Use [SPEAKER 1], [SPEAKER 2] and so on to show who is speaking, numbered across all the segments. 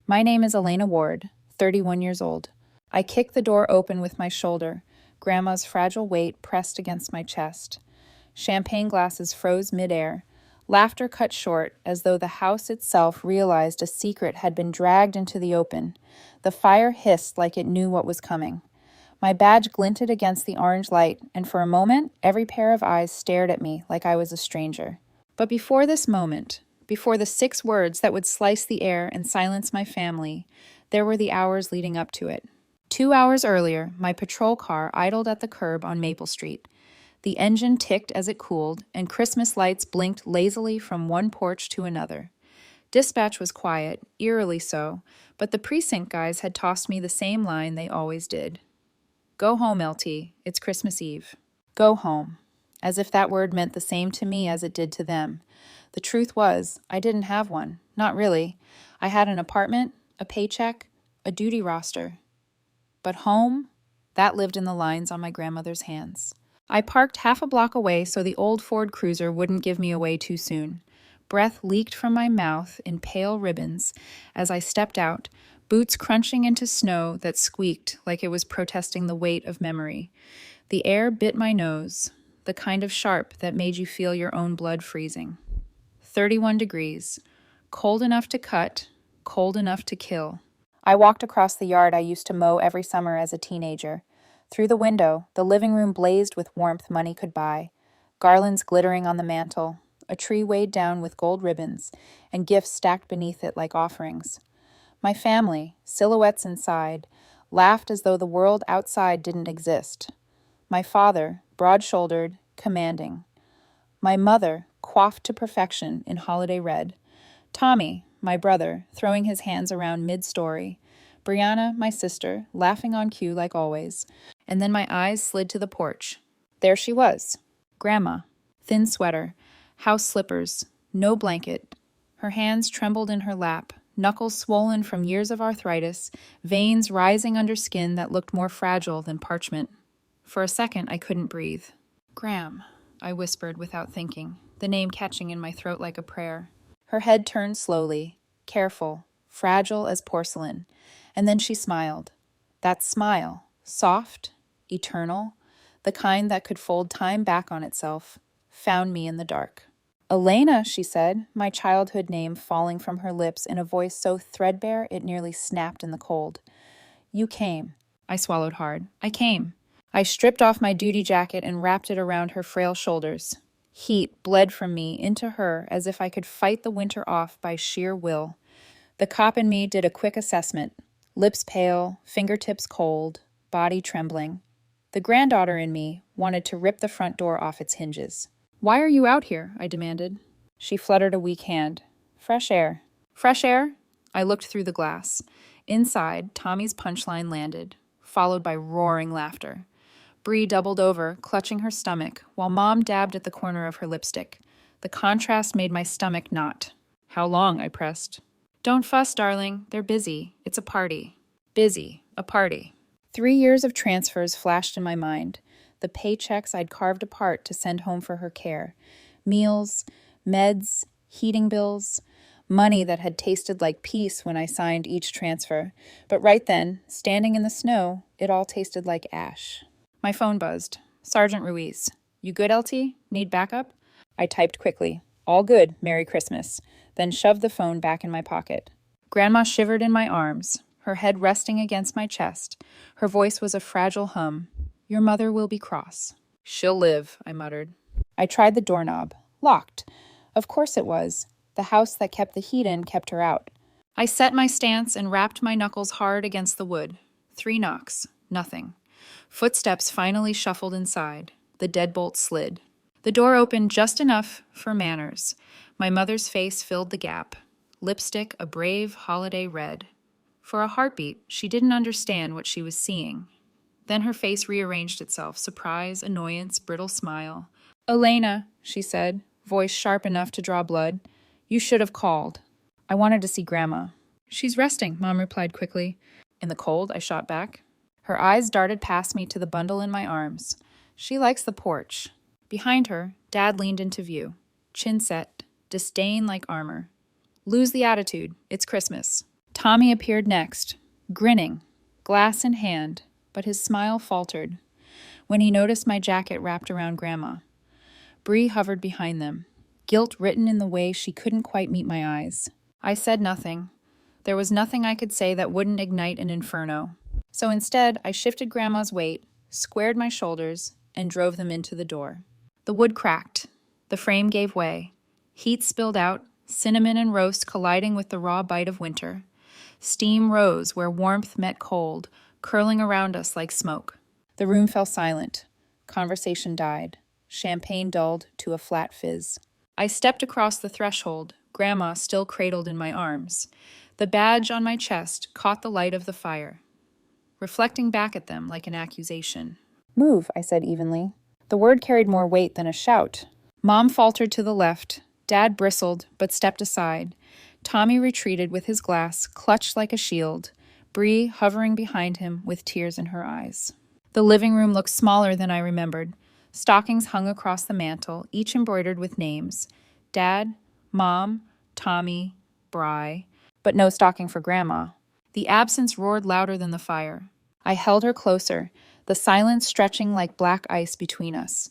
[SPEAKER 1] My name is Elena Ward, 31 years old. I kicked the door open with my shoulder, Grandma's fragile weight pressed against my chest. Champagne glasses froze midair. Laughter cut short, as though the house itself realized a secret had been dragged into the open. The fire hissed like it knew what was coming. My badge glinted against the orange light, and for a moment, every pair of eyes stared at me like I was a stranger. But before this moment, before the 6 words that would slice the air and silence my family, there were the hours leading up to it. 2 hours earlier, my patrol car idled at the curb on Maple Street. The engine ticked as it cooled, and Christmas lights blinked lazily from one porch to another. Dispatch was quiet, eerily so, but the precinct guys had tossed me the same line they always did. Go home, LT. It's Christmas Eve. Go home. As if that word meant the same to me as it did to them. The truth was, I didn't have one. Not really. I had an apartment, a paycheck, a duty roster. But home? That lived in the lines on my grandmother's hands. I parked half a block away so the old Ford Cruiser wouldn't give me away too soon. Breath leaked from my mouth in pale ribbons as I stepped out, boots crunching into snow that squeaked like it was protesting the weight of memory. The air bit my nose, the kind of sharp that made you feel your own blood freezing. 31 degrees, cold enough to cut, cold enough to kill. I walked across the yard I used to mow every summer as a teenager. Through the window, the living room blazed with warmth money could buy, garlands glittering on the mantel, a tree weighed down with gold ribbons, and gifts stacked beneath it like offerings. My family, silhouettes inside, laughed as though the world outside didn't exist. My father, broad-shouldered, commanding. My mother, coiffed to perfection in holiday red. Tommy, my brother, throwing his hands around mid-story. Brianna, my sister, laughing on cue like always. And then my eyes slid to the porch. There she was. Grandma. Thin sweater. House slippers. No blanket. Her hands trembled in her lap. Knuckles swollen from years of arthritis. Veins rising under skin that looked more fragile than parchment. For a second, I couldn't breathe. Gram, I whispered without thinking, the name catching in my throat like a prayer. Her head turned slowly, careful, fragile as porcelain, and then she smiled. That smile, soft, eternal, the kind that could fold time back on itself, found me in the dark. Elena, she said, my childhood name falling from her lips in a voice so threadbare it nearly snapped in the cold. You came. I swallowed hard. I came. I stripped off my duty jacket and wrapped it around her frail shoulders. Heat bled from me into her as if I could fight the winter off by sheer will. The cop in me did a quick assessment. Lips pale, fingertips cold, body trembling. The granddaughter in me wanted to rip the front door off its hinges. Why are you out here? I demanded. She fluttered a weak hand. Fresh air. Fresh air? I looked through the glass. Inside, Tommy's punchline landed, followed by roaring laughter. Bree doubled over, clutching her stomach, while Mom dabbed at the corner of her lipstick. The contrast made my stomach knot. How long? I pressed. Don't fuss, darling. They're busy. It's a party. Busy. A party. 3 years of transfers flashed in my mind. The paychecks I'd carved apart to send home for her care. Meals, meds, heating bills, money that had tasted like peace when I signed each transfer. But right then, standing in the snow, it all tasted like ash. My phone buzzed. Sergeant Ruiz. You good, LT? Need backup? I typed quickly. All good, Merry Christmas. Then shoved the phone back in my pocket. Grandma shivered in my arms, her head resting against my chest. Her voice was a fragile hum. Your mother will be cross. She'll live, I muttered. I tried the doorknob. Locked. Of course it was. The house that kept the heat in kept her out. I set my stance and rapped my knuckles hard against the wood. 3 knocks. Nothing. Footsteps finally shuffled inside. The deadbolt slid. The door opened just enough for manners. My mother's face filled the gap. Lipstick a brave holiday red. For a heartbeat, she didn't understand what she was seeing. Then her face rearranged itself, surprise, annoyance, brittle smile. Elena, she said, voice sharp enough to draw blood. You should have called. I wanted to see Grandma. She's resting, Mom replied quickly. In the cold, I shot back. Her eyes darted past me to the bundle in my arms. She likes the porch. Behind her, Dad leaned into view. Chin set, disdain like armor. Lose the attitude. It's Christmas. Tommy appeared next, grinning, glass in hand, but his smile faltered when he noticed my jacket wrapped around Grandma. Bree hovered behind them, guilt written in the way she couldn't quite meet my eyes. I said nothing. There was nothing I could say that wouldn't ignite an inferno. So instead, I shifted Grandma's weight, squared my shoulders, and drove them into the door. The wood cracked. The frame gave way. Heat spilled out, cinnamon and roast colliding with the raw bite of winter. Steam rose where warmth met cold, curling around us like smoke. The room fell silent. Conversation died. Champagne dulled to a flat fizz. I stepped across the threshold, Grandma still cradled in my arms. The badge on my chest caught the light of the fire, reflecting back at them like an accusation. "Move," I said evenly. The word carried more weight than a shout. Mom faltered to the left. Dad bristled, but stepped aside. Tommy retreated with his glass, clutched like a shield, Bree hovering behind him with tears in her eyes. The living room looked smaller than I remembered. Stockings hung across the mantel, each embroidered with names. Dad, Mom, Tommy, Bri, but no stocking for Grandma. The absence roared louder than the fire. I held her closer, the silence stretching like black ice between us.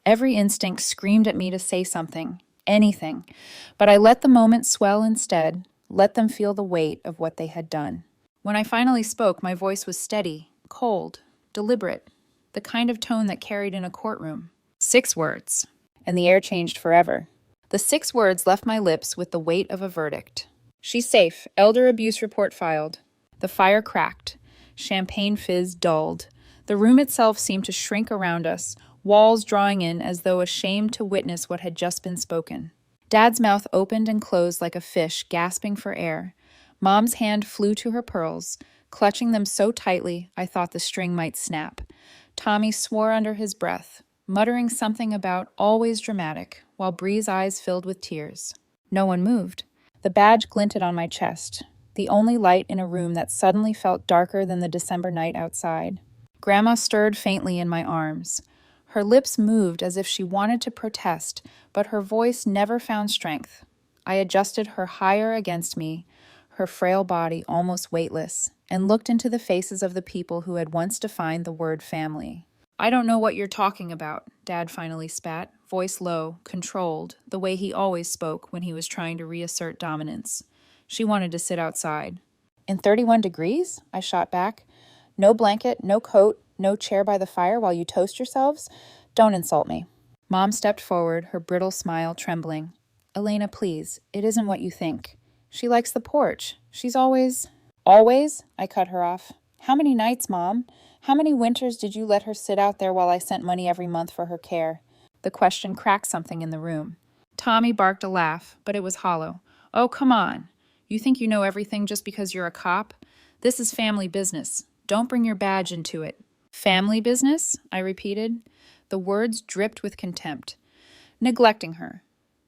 [SPEAKER 1] Every instinct screamed at me to say something, anything, but I let the moment swell instead, let them feel the weight of what they had done. When I finally spoke, my voice was steady, cold, deliberate, the kind of tone that carried in a courtroom. 6 words, and the air changed forever. The 6 words left my lips with the weight of a verdict. "She's safe. Elder abuse report filed." The fire cracked. Champagne fizz dulled. The room itself seemed to shrink around us, walls drawing in as though ashamed to witness what had just been spoken. Dad's mouth opened and closed like a fish gasping for air. Mom's hand flew to her pearls, clutching them so tightly I thought the string might snap. Tommy swore under his breath, muttering something about always dramatic, while Bree's eyes filled with tears. No one moved. The badge glinted on my chest, the only light in a room that suddenly felt darker than the December night outside. Grandma stirred faintly in my arms. Her lips moved as if she wanted to protest, but her voice never found strength. I adjusted her higher against me, her frail body almost weightless, and looked into the faces of the people who had once defined the word family. "I don't know what you're talking about," Dad finally spat, voice low, controlled, the way he always spoke when he was trying to reassert dominance. She wanted to sit outside. "In 31 degrees?" I shot back. "No blanket, no coat, no chair by the fire while you toast yourselves? Don't insult me." Mom stepped forward, her brittle smile trembling. "Elena, please, it isn't what you think. She likes the porch. She's always—" "Always?" I cut her off. "How many nights, Mom? How many winters did you let her sit out there while I sent money every month for her care?" The question cracked something in the room. Tommy barked a laugh, but it was hollow. "Oh, come on. You think you know everything just because you're a cop? This is family business. Don't bring your badge into it." "Family business?" I repeated. The words dripped with contempt. "Neglecting her.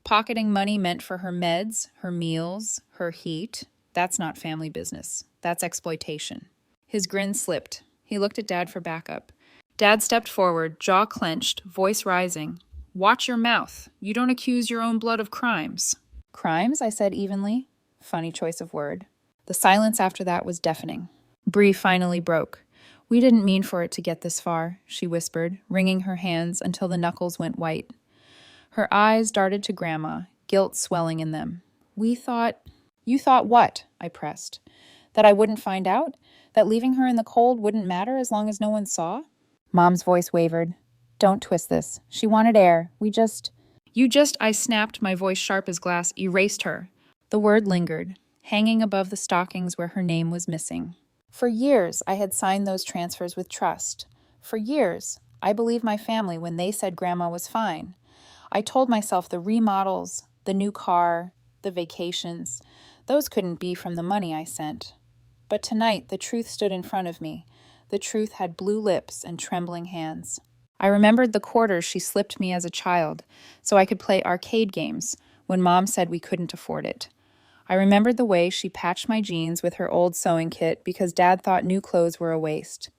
[SPEAKER 1] Pocketing money meant for her meds, her meals, her heat. That's not family business. That's exploitation." His grin slipped. He looked at Dad for backup. Dad stepped forward, jaw clenched, voice rising. "Watch your mouth. You don't accuse your own blood of crimes." "Crimes?" I said evenly. Funny choice of word. The silence after that was deafening. Bree finally broke. "We didn't mean for it to get this far," she whispered, wringing her hands until the knuckles went white. Her eyes darted to Grandma, guilt swelling in them. "We thought—" "You thought what?" I pressed. "That I wouldn't find out? That leaving her in the cold wouldn't matter as long as no one saw?" Mom's voice wavered. "Don't twist this. She wanted air. We just—" "You just," I snapped, my voice sharp as glass, "erased her." The word lingered, hanging above the stockings where her name was missing. For years, I had signed those transfers with trust. For years, I believed my family when they said Grandma was fine. I told myself the remodels, the new car, the vacations, those couldn't be from the money I sent. But tonight, the truth stood in front of me. The truth had blue lips and trembling hands. I remembered the quarters she slipped me as a child, so I could play arcade games when Mom said we couldn't afford it. I remembered the way she patched my jeans with her old sewing kit because Dad thought new clothes were a waste.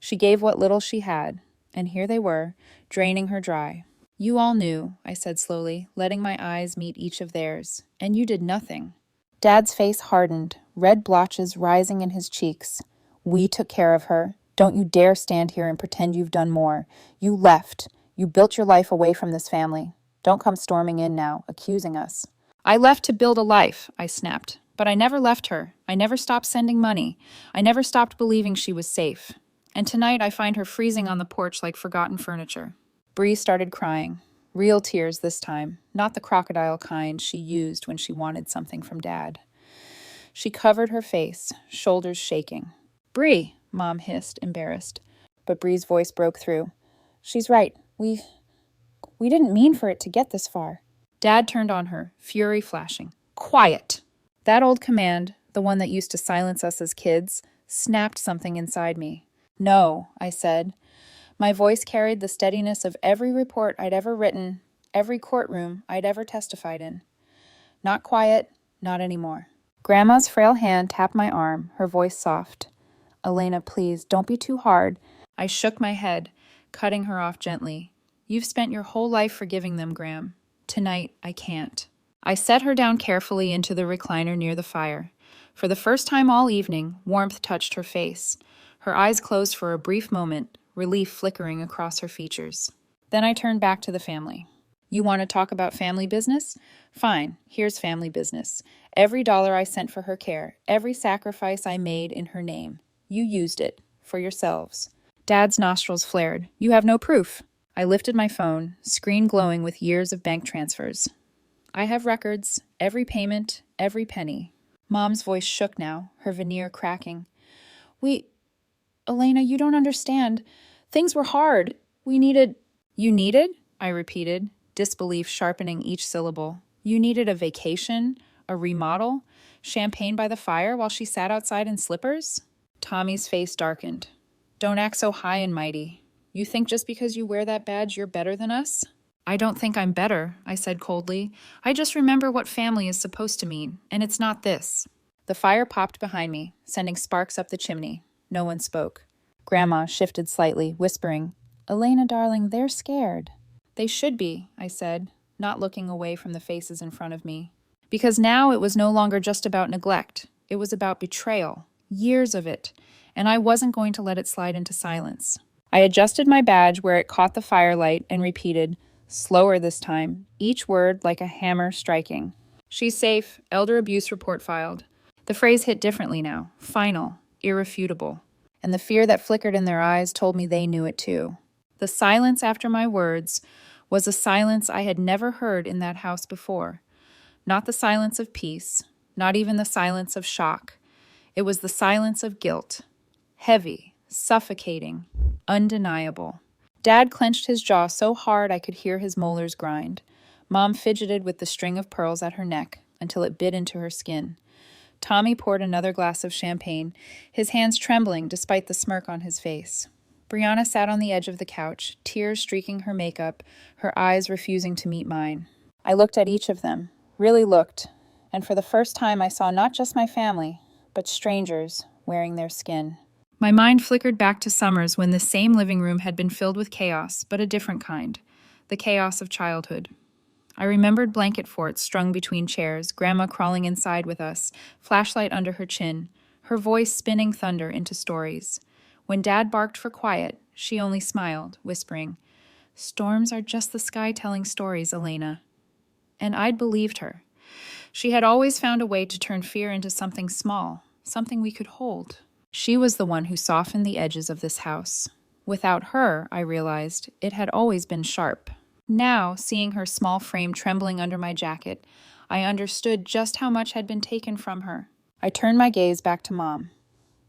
[SPEAKER 1] She gave what little she had, and here they were, draining her dry. "You all knew," I said slowly, letting my eyes meet each of theirs, "and you did nothing." Dad's face hardened, red blotches rising in his cheeks. We took care of her. Don't you dare stand here and pretend you've done more. You left. You built your life away from this family. Don't come storming in now, accusing us. I left to build a life, I snapped. But I never left her. I never stopped sending money. I never stopped believing she was safe. And tonight I find her freezing on the porch like forgotten furniture. Bree started crying. Real tears this time, not the crocodile kind she used when she wanted something from Dad. She covered her face, shoulders shaking. Bree, Mom hissed, embarrassed. But Bree's voice broke through. She's right. We didn't mean for it to get this far. Dad turned on her, fury flashing. Quiet! That old command, the one that used to silence us as kids, snapped something inside me. No, I said. My voice carried the steadiness of every report I'd ever written, every courtroom I'd ever testified in. Not quiet, not anymore. Grandma's frail hand tapped my arm, her voice soft. Elena, please, don't be too hard. I shook my head, cutting her off gently. You've spent your whole life forgiving them, Gram. Tonight, I can't. I set her down carefully into the recliner near the fire. For the first time all evening, warmth touched her face. Her eyes closed for a brief moment, relief flickering across her features. Then I turned back to the family. You want to talk about family business? Fine, here's family business. Every dollar I sent for her care, every sacrifice I made in her name. You used it, for yourselves. Dad's nostrils flared. You have no proof. I lifted my phone, screen glowing with years of bank transfers. I have records, every payment, every penny. Mom's voice shook now, her veneer cracking. Elena, you don't understand. Things were hard. We needed... You needed? I repeated, disbelief sharpening each syllable. You needed a vacation? A remodel? Champagne by the fire while she sat outside in slippers? Tommy's face darkened. Don't act so high and mighty. You think just because you wear that badge you're better than us? I don't think I'm better, I said coldly. I just remember what family is supposed to mean, and it's not this. The fire popped behind me, sending sparks up the chimney. No one spoke. Grandma shifted slightly, whispering, Elena, darling, they're scared. They should be, I said, not looking away from the faces in front of me. Because now it was no longer just about neglect. It was about betrayal. Years of it. And I wasn't going to let it slide into silence. I adjusted my badge where it caught the firelight and repeated, slower this time, each word like a hammer striking. She's safe. Elder abuse report filed. The phrase hit differently now. Final. Irrefutable. And the fear that flickered in their eyes told me they knew it too. The silence after my words was a silence I had never heard in that house before. Not the silence of peace, not even the silence of shock. It was the silence of guilt. Heavy, suffocating, undeniable. Dad clenched his jaw so hard I could hear his molars grind. Mom fidgeted with the string of pearls at her neck until it bit into her skin. Tommy poured another glass of champagne, his hands trembling despite the smirk on his face. Brianna sat on the edge of the couch, tears streaking her makeup, her eyes refusing to meet mine. I looked at each of them, really looked, and for the first time I saw not just my family, but strangers wearing their skin. My mind flickered back to summers when this same living room had been filled with chaos, but a different kind, the chaos of childhood. I remembered blanket forts strung between chairs, Grandma crawling inside with us, flashlight under her chin, her voice spinning thunder into stories. When Dad barked for quiet, she only smiled, whispering, Storms are just the sky telling stories, Elena. And I'd believed her. She had always found a way to turn fear into something small, something we could hold. She was the one who softened the edges of this house. Without her, I realized, it had always been sharp. Now, seeing her small frame trembling under my jacket, I understood just how much had been taken from her. I turned my gaze back to Mom.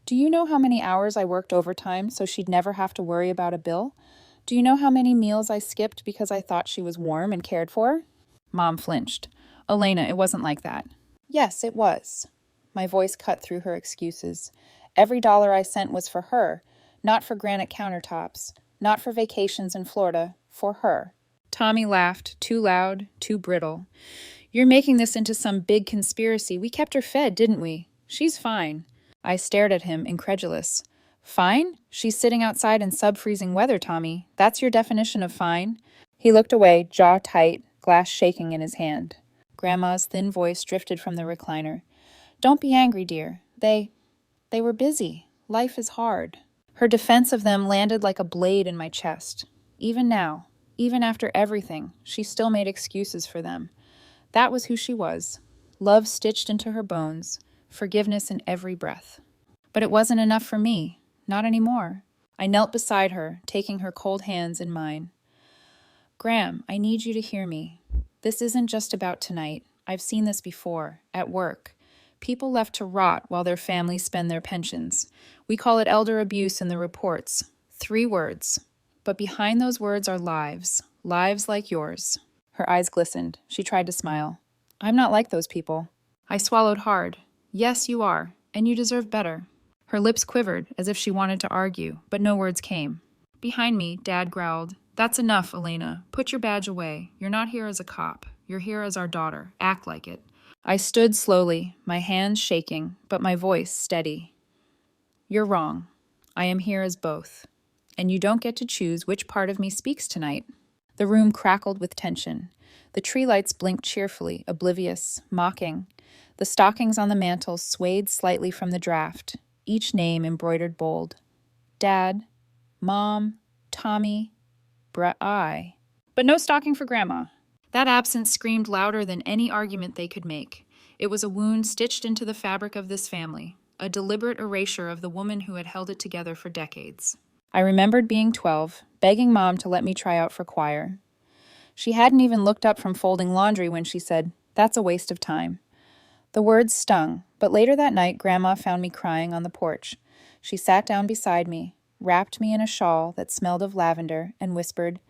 [SPEAKER 1] Do you know how many hours I worked overtime so she'd never have to worry about a bill? Do you know how many meals I skipped because I thought she was warm and cared for? Mom flinched. Elena, it wasn't like that. Yes, it was. My voice cut through her excuses. Every dollar I sent was for her, not for granite countertops, not for vacations in Florida, for her. Tommy laughed, too loud, too brittle. You're making this into some big conspiracy. We kept her fed, didn't we? She's fine. I stared at him, incredulous. Fine? She's sitting outside in sub-freezing weather, Tommy. That's your definition of fine? He looked away, jaw tight, glass shaking in his hand. Grandma's thin voice drifted from the recliner. Don't be angry, dear. They were busy. Life is hard. Her defense of them landed like a blade in my chest. Even now, even after everything, she still made excuses for them. That was who she was. Love stitched into her bones, forgiveness in every breath. But it wasn't enough for me. Not anymore. I knelt beside her, taking her cold hands in mine. Graham, I need you to hear me. This isn't just about tonight. I've seen this before, at work. People left to rot while their families spend their pensions. We call it elder abuse in the reports. 3 words. But behind those words are lives. Lives like yours. Her eyes glistened. She tried to smile. I'm not like those people. I swallowed hard. Yes, you are, and you deserve better. Her lips quivered, as if she wanted to argue, but no words came. Behind me, Dad growled, That's enough, Elena. Put your badge away. You're not here as a cop. You're here as our daughter. Act like it. I stood slowly, my hands shaking, but my voice steady. You're wrong. I am here as both. And you don't get to choose which part of me speaks tonight. The room crackled with tension. The tree lights blinked cheerfully, oblivious, mocking. The stockings on the mantel swayed slightly from the draft, each name embroidered bold. Dad, Mom, Tommy, I. But no stocking for Grandma. That absence screamed louder than any argument they could make. It was a wound stitched into the fabric of this family, a deliberate erasure of the woman who had held it together for decades. I remembered being 12, begging Mom to let me try out for choir. She hadn't even looked up from folding laundry when she said, That's a waste of time. The words stung, but later that night Grandma found me crying on the porch. She sat down beside me, wrapped me in a shawl that smelled of lavender, and whispered,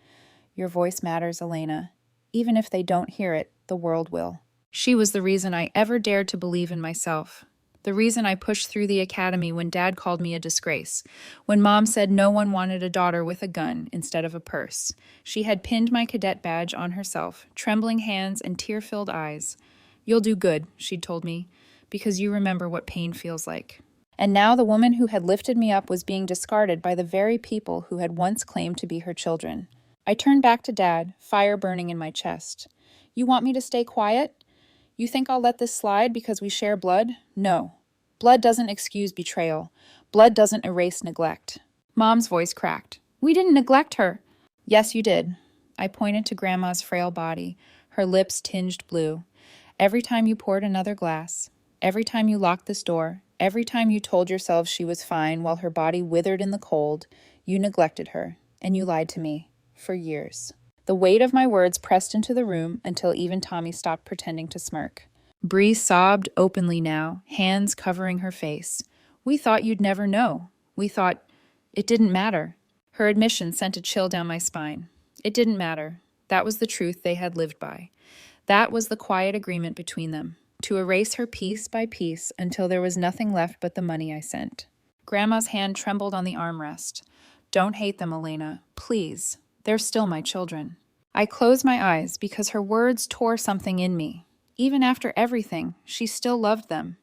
[SPEAKER 1] Your voice matters, Elena. Even if they don't hear it, the world will. She was the reason I ever dared to believe in myself. The reason I pushed through the academy when Dad called me a disgrace. When Mom said no one wanted a daughter with a gun instead of a purse. She had pinned my cadet badge on herself, trembling hands and tear-filled eyes. You'll do good, she'd told me, because you remember what pain feels like. And now the woman who had lifted me up was being discarded by the very people who had once claimed to be her children. I turned back to Dad, fire burning in my chest. You want me to stay quiet? You think I'll let this slide because we share blood? No. Blood doesn't excuse betrayal. Blood doesn't erase neglect. Mom's voice cracked. We didn't neglect her. Yes, you did. I pointed to Grandma's frail body, her lips tinged blue. Every time you poured another glass, every time you locked this door, every time you told yourself she was fine while her body withered in the cold, you neglected her, and you lied to me, for years. The weight of my words pressed into the room until even Tommy stopped pretending to smirk. Bree sobbed openly now, hands covering her face. We thought you'd never know. We thought it didn't matter. Her admission sent a chill down my spine. It didn't matter. That was the truth they had lived by. That was the quiet agreement between them, to erase her piece by piece until there was nothing left but the money I sent. Grandma's hand trembled on the armrest. Don't hate them, Elena. Please. They're still my children. I closed my eyes because her words tore something in me. Even after everything, she still loved them.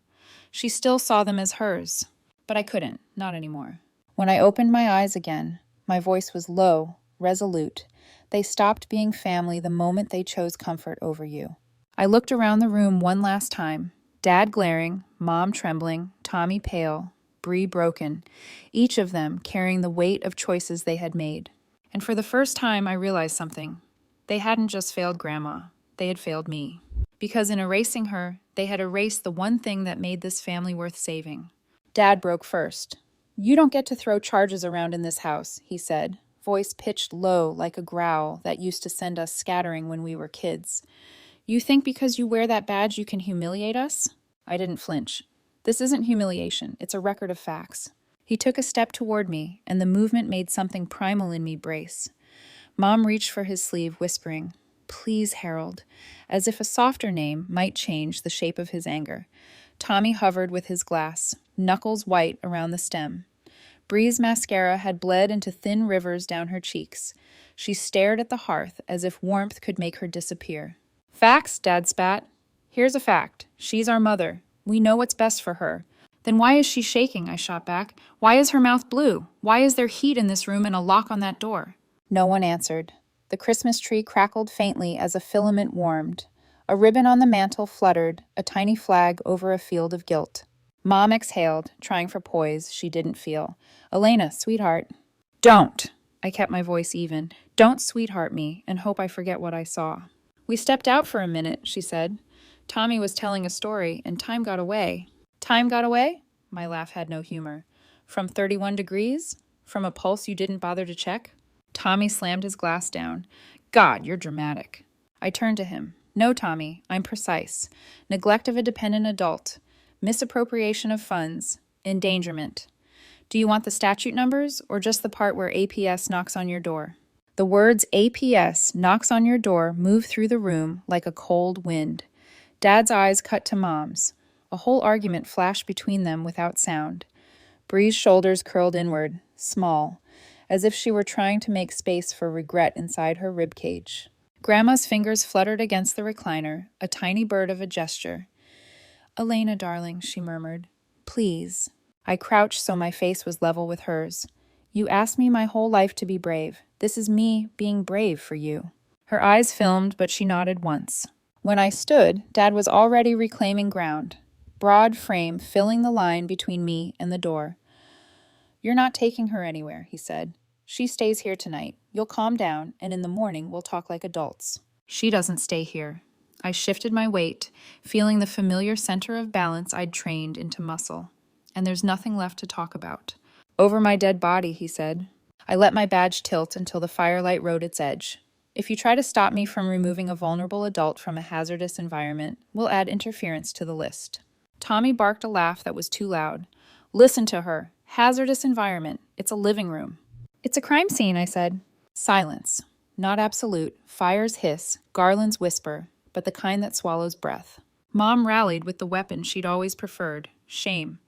[SPEAKER 1] She still saw them as hers. But I couldn't, not anymore. When I opened my eyes again, my voice was low, resolute. They stopped being family the moment they chose comfort over you. I looked around the room one last time. Dad glaring, Mom trembling, Tommy pale, Bree broken, each of them carrying the weight of choices they had made. And for the first time, I realized something. They hadn't just failed Grandma. They had failed me. Because in erasing her, they had erased the one thing that made this family worth saving. Dad broke first. You don't get to throw charges around in this house, he said, voice pitched low like a growl that used to send us scattering when we were kids. You think because you wear that badge you can humiliate us? I didn't flinch. This isn't humiliation. It's a record of facts. He took a step toward me, and the movement made something primal in me brace. Mom reached for his sleeve, whispering, Please, Harold, as if a softer name might change the shape of his anger. Tommy hovered with his glass, knuckles white around the stem. Bree's mascara had bled into thin rivers down her cheeks. She stared at the hearth as if warmth could make her disappear. Facts, Dad spat. Here's a fact. She's our mother. We know what's best for her. Then why is she shaking? I shot back. Why is her mouth blue? Why is there heat in this room and a lock on that door? No one answered. The Christmas tree crackled faintly as a filament warmed. A ribbon on the mantel fluttered, a tiny flag over a field of gilt. Mom exhaled, trying for poise she didn't feel. Elena, sweetheart. Don't! I kept my voice even. Don't sweetheart me and hope I forget what I saw. We stepped out for a minute, she said. Tommy was telling a story, and time got away. Time got away? My laugh had no humor. From 31 degrees? From a pulse you didn't bother to check? Tommy slammed his glass down. God, you're dramatic. I turned to him. No, Tommy, I'm precise. Neglect of a dependent adult. Misappropriation of funds. Endangerment. Do you want the statute numbers or just the part where APS knocks on your door? The words APS knocks on your door move through the room like a cold wind. Dad's eyes cut to Mom's. A whole argument flashed between them without sound. Bree's shoulders curled inward, small, as if she were trying to make space for regret inside her ribcage. Grandma's fingers fluttered against the recliner, a tiny bird of a gesture. Elena, darling, she murmured. Please. I crouched so my face was level with hers. You asked me my whole life to be brave. This is me being brave for you. Her eyes filmed, but she nodded once. When I stood, Dad was already reclaiming ground. Broad frame filling the line between me and the door. You're not taking her anywhere, he said. She stays here tonight. You'll calm down, and in the morning we'll talk like adults. She doesn't stay here. I shifted my weight, feeling the familiar center of balance I'd trained into muscle. And there's nothing left to talk about. Over my dead body, he said. I let my badge tilt until the firelight rode its edge. If you try to stop me from removing a vulnerable adult from a hazardous environment, we'll add interference to the list. Tommy barked a laugh that was too loud. Listen to her. Hazardous environment. It's a living room. It's a crime scene, I said. Silence. Not absolute. Fires hiss, garlands whisper, but the kind that swallows breath. Mom rallied with the weapon she'd always preferred. Shame.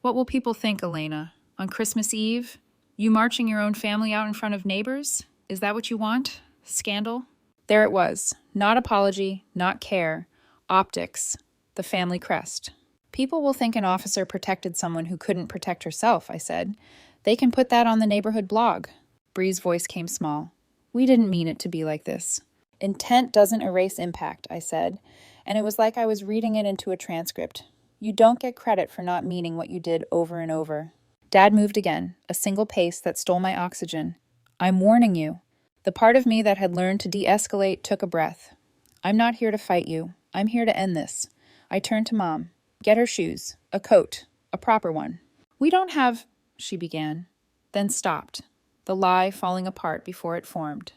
[SPEAKER 1] What will people think, Elena? On Christmas Eve? You marching your own family out in front of neighbors? Is that what you want? Scandal? There it was. Not apology, not care. Optics. The family crest. People will think an officer protected someone who couldn't protect herself, I said. They can put that on the neighborhood blog. Bree's voice came small. We didn't mean it to be like this. Intent doesn't erase impact, I said, and it was like I was reading it into a transcript. You don't get credit for not meaning what you did over and over. Dad moved again, a single pace that stole my oxygen. I'm warning you. The part of me that had learned to de-escalate took a breath. I'm not here to fight you. I'm here to end this. I turned to Mom. Get her shoes, a coat, a proper one. We don't have, she began, then stopped, the lie falling apart before it formed.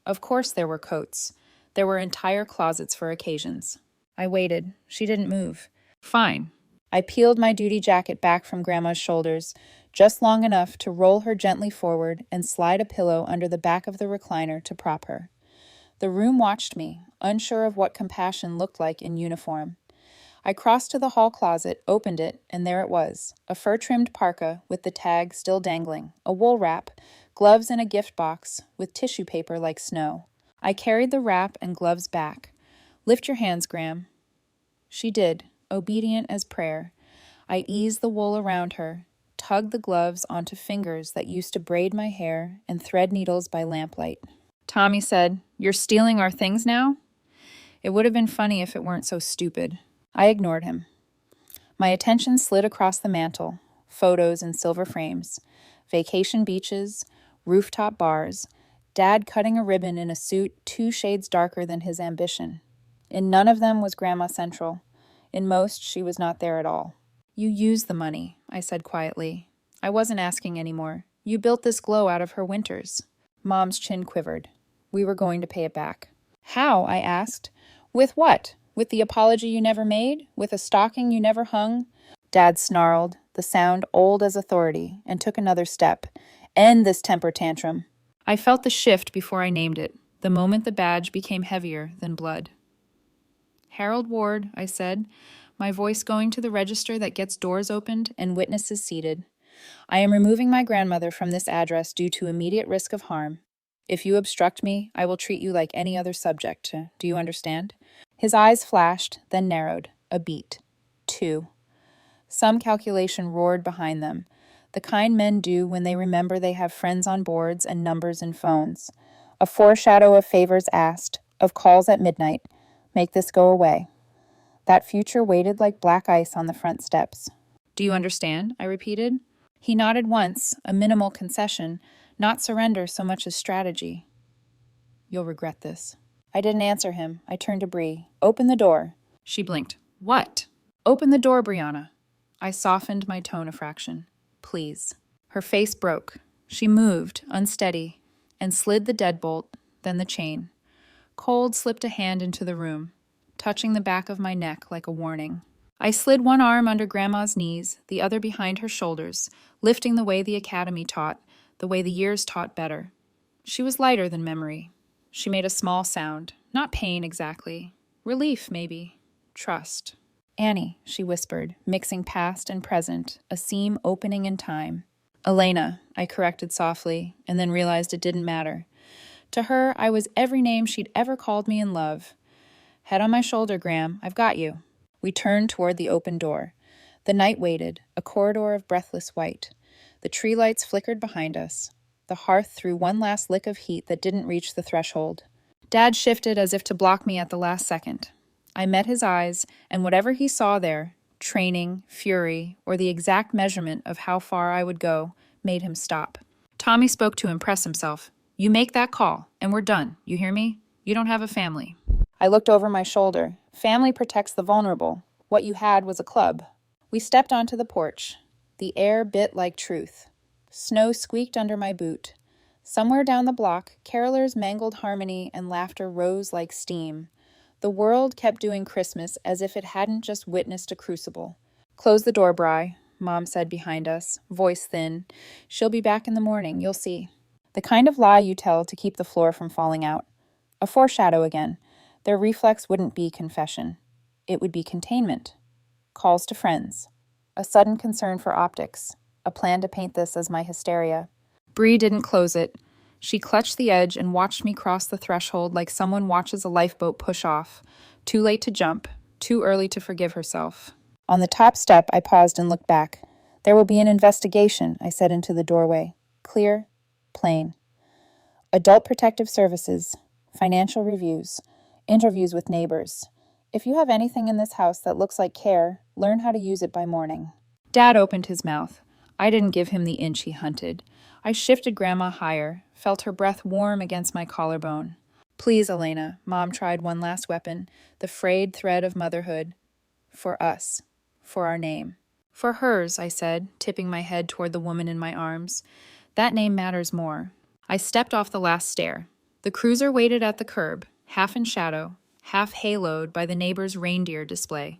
[SPEAKER 1] Of course there were coats. There were entire closets for occasions. I waited. She didn't move. Fine. I peeled my duty jacket back from Grandma's shoulders, just long enough to roll her gently forward and slide a pillow under the back of the recliner to prop her. The room watched me, unsure of what compassion looked like in uniform. I crossed to the hall closet, opened it, and there it was, a fur-trimmed parka with the tag still dangling, a wool wrap, gloves in a gift box with tissue paper like snow. I carried the wrap and gloves back. Lift your hands, Gram. She did, obedient as prayer. I eased the wool around her, tugged the gloves onto fingers that used to braid my hair and thread needles by lamplight. Tommy said, "You're stealing our things now?" It would have been funny if it weren't so stupid. I ignored him. My attention slid across the mantel, photos in silver frames, vacation beaches, rooftop bars, Dad cutting a ribbon in a suit 2 shades darker than his ambition. In none of them was Grandma central. In most, she was not there at all. You used the money, I said quietly. I wasn't asking anymore. You built this glow out of her winters. Mom's chin quivered. We were going to pay it back. How? I asked. With what? With the apology you never made? With a stocking you never hung? Dad snarled, the sound old as authority, and took another step. End this temper tantrum. I felt the shift before I named it, the moment the badge became heavier than blood. Harold Ward, I said, my voice going to the register that gets doors opened and witnesses seated. I am removing my grandmother from this address due to immediate risk of harm. If you obstruct me, I will treat you like any other subject. Do you understand? His eyes flashed, then narrowed. A beat. 2. Some calculation roared behind them, the kind men do when they remember they have friends on boards and numbers in phones. A foreshadow of favors asked, of calls at midnight. Make this go away. That future waited like black ice on the front steps. Do you understand? I repeated. He nodded once, a minimal concession, not surrender so much as strategy. You'll regret this. I didn't answer him. I turned to Bree. Open the door. She blinked. What? Open the door, Brianna. I softened my tone a fraction. Please. Her face broke. She moved, unsteady, and slid the deadbolt, then the chain. Cold slipped a hand into the room, touching the back of my neck like a warning. I slid one arm under Grandma's knees, the other behind her shoulders, lifting the way the academy taught, the way the years taught better. She was lighter than memory. She made a small sound, not pain exactly. Relief, maybe. Trust. Annie, she whispered, mixing past and present, a seam opening in time. Elena, I corrected softly, and then realized it didn't matter. To her, I was every name she'd ever called me in love. Head on my shoulder, Gram. I've got you. We turned toward the open door. The night waited, a corridor of breathless white. The tree lights flickered behind us. The hearth threw one last lick of heat that didn't reach the threshold. Dad shifted as if to block me at the last second. I met his eyes, and whatever he saw there, training, fury, or the exact measurement of how far I would go, made him stop. Tommy spoke to impress himself. You make that call, and we're done. You hear me? You don't have a family. I looked over my shoulder. Family protects the vulnerable. What you had was a club. We stepped onto the porch. The air bit like truth. Snow squeaked under my boot. Somewhere down the block, carolers mangled harmony and laughter rose like steam. The world kept doing Christmas as if it hadn't just witnessed a crucible. Close the door, Bri, Mom said behind us, voice thin. She'll be back in the morning, you'll see. The kind of lie you tell to keep the floor from falling out. A foreshadow again. Their reflex wouldn't be confession. It would be containment. Calls to friends. A sudden concern for optics. A plan to paint this as my hysteria. Bree didn't close it. She clutched the edge and watched me cross the threshold like someone watches a lifeboat push off. Too late to jump. Too early to forgive herself. On the top step, I paused and looked back. There will be an investigation, I said into the doorway. Clear. Plain. Adult Protective Services. Financial reviews. Interviews with neighbors. If you have anything in this house that looks like care, learn how to use it by morning. Dad opened his mouth. I didn't give him the inch he hunted. I shifted Grandma higher, felt her breath warm against my collarbone. Please, Elena, Mom tried one last weapon, the frayed thread of motherhood. For us. For our name. For hers, I said, tipping my head toward the woman in my arms. That name matters more. I stepped off the last stair. The cruiser waited at the curb, half in shadow, half haloed by the neighbor's reindeer display.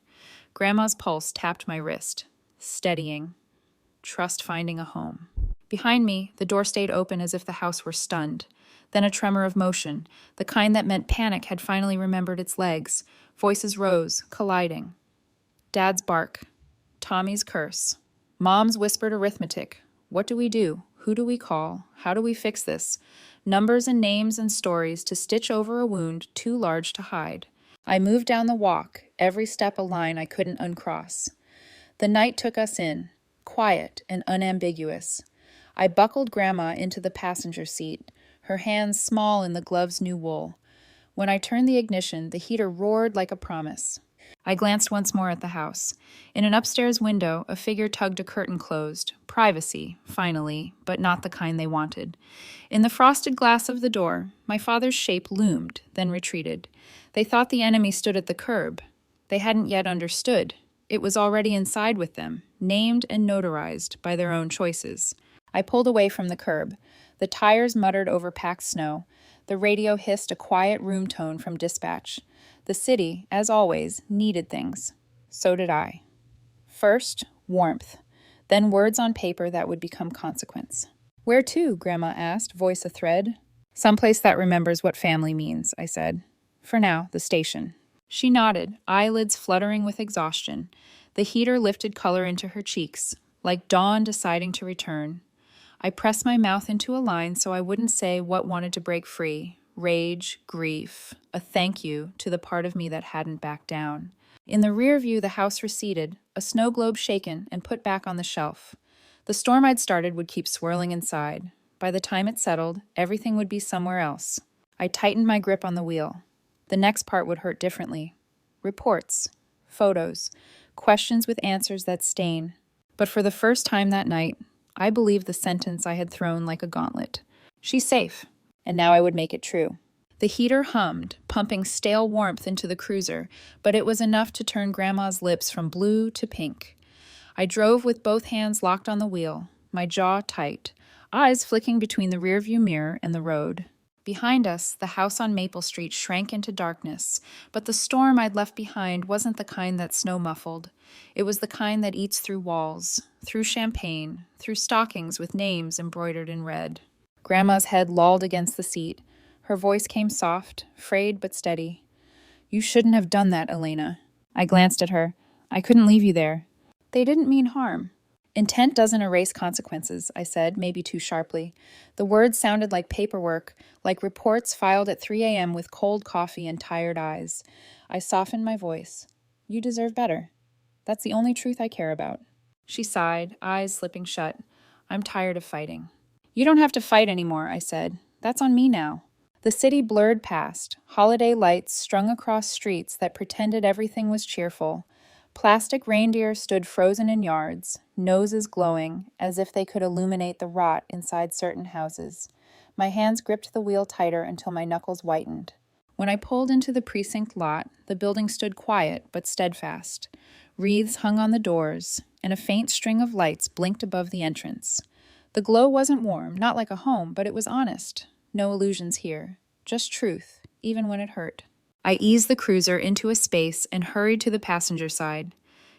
[SPEAKER 1] Grandma's pulse tapped my wrist, steadying. Trust finding a home. Behind me, the door stayed open as if the house were stunned. Then a tremor of motion, the kind that meant panic had finally remembered its legs. Voices rose, colliding. Dad's bark. Tommy's curse. Mom's whispered arithmetic. What do we do? Who do we call? How do we fix this? Numbers and names and stories to stitch over a wound too large to hide. I moved down the walk, every step a line I couldn't uncross. The night took us in, quiet and unambiguous. I buckled Grandma into the passenger seat, her hands small in the glove's new wool. When I turned the ignition, the heater roared like a promise. I glanced once more at the house. In an upstairs window, a figure tugged a curtain closed. Privacy, finally, but not the kind they wanted. In the frosted glass of the door, my father's shape loomed, then retreated. They thought the enemy stood at the curb. They hadn't yet understood. It was already inside with them, named and notarized by their own choices. I pulled away from the curb. The tires muttered over packed snow. The radio hissed a quiet room tone from dispatch. The city, as always, needed things. So did I. First, warmth. Then words on paper that would become consequence. Where to? Grandma asked, voice a thread. Someplace that remembers what family means, I said. For now, the station. She nodded, eyelids fluttering with exhaustion. The heater lifted color into her cheeks, like dawn deciding to return. I pressed my mouth into a line so I wouldn't say what wanted to break free. Rage, grief, a thank you to the part of me that hadn't backed down. In the rear view, the house receded, a snow globe shaken and put back on the shelf. The storm I'd started would keep swirling inside. By the time it settled, everything would be somewhere else. I tightened my grip on the wheel. The next part would hurt differently. Reports, photos, questions with answers that stain. But for the first time that night, I believed the sentence I had thrown like a gauntlet. She's safe. And now I would make it true. The heater hummed, pumping stale warmth into the cruiser, but it was enough to turn Grandma's lips from blue to pink. I drove with both hands locked on the wheel, my jaw tight, eyes flicking between the rearview mirror and the road. Behind us, the house on Maple Street shrank into darkness, but the storm I'd left behind wasn't the kind that snow muffled. It was the kind that eats through walls, through champagne, through stockings with names embroidered in red. Grandma's head lolled against the seat. Her voice came soft, frayed but steady. You shouldn't have done that, Elena. I glanced at her. I couldn't leave you there. They didn't mean harm. Intent doesn't erase consequences, I said, maybe too sharply. The words sounded like paperwork, like reports filed at 3 a.m. with cold coffee and tired eyes. I softened my voice. You deserve better. That's the only truth I care about. She sighed, eyes slipping shut. I'm tired of fighting. You don't have to fight anymore, I said. That's on me now. The city blurred past, holiday lights strung across streets that pretended everything was cheerful. Plastic reindeer stood frozen in yards, noses glowing, as if they could illuminate the rot inside certain houses. My hands gripped the wheel tighter until my knuckles whitened. When I pulled into the precinct lot, the building stood quiet but steadfast. Wreaths hung on the doors, and a faint string of lights blinked above the entrance. The glow wasn't warm, not like a home, but it was honest. No illusions here, just truth, even when it hurt. I eased the cruiser into a space and hurried to the passenger side.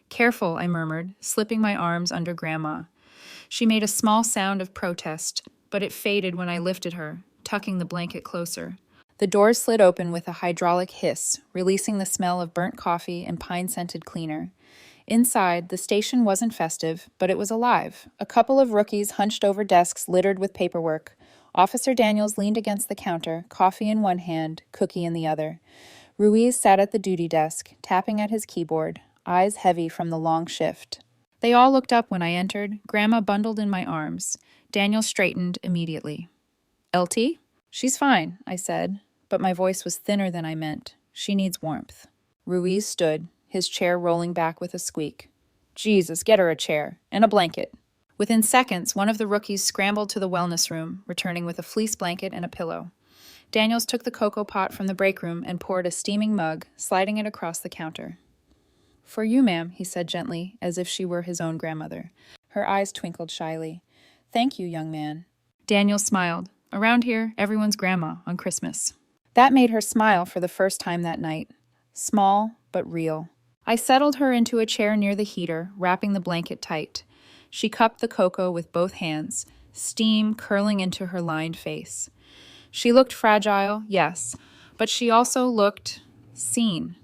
[SPEAKER 1] Careful, I murmured, slipping my arms under Grandma. She made a small sound of protest, but it faded when I lifted her, tucking the blanket closer. The doors slid open with a hydraulic hiss, releasing the smell of burnt coffee and pine-scented cleaner. Inside, the station wasn't festive, but it was alive. A couple of rookies hunched over desks littered with paperwork. Officer Daniels leaned against the counter, coffee in one hand, cookie in the other. Ruiz sat at the duty desk, tapping at his keyboard, eyes heavy from the long shift. They all looked up when I entered, Grandma bundled in my arms. Daniel straightened immediately. LT? She's fine, I said, but my voice was thinner than I meant. She needs warmth. Ruiz stood, his chair rolling back with a squeak. Jesus, get her a chair, and a blanket. Within seconds, one of the rookies scrambled to the wellness room, returning with a fleece blanket and a pillow. Daniels took the cocoa pot from the break room and poured a steaming mug, sliding it across the counter. For you, ma'am, he said gently, as if she were his own grandmother. Her eyes twinkled shyly. Thank you, young man. Daniel smiled. Around here, everyone's grandma on Christmas. That made her smile for the first time that night. Small, but real. I settled her into a chair near the heater, wrapping the blanket tight. She cupped the cocoa with both hands, steam curling into her lined face. She looked fragile, yes, but she also looked seen,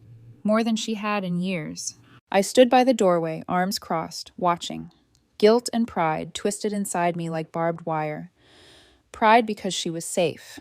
[SPEAKER 1] more than she had in years. I stood by the doorway, arms crossed, watching. Guilt and pride twisted inside me like barbed wire. Pride because she was safe.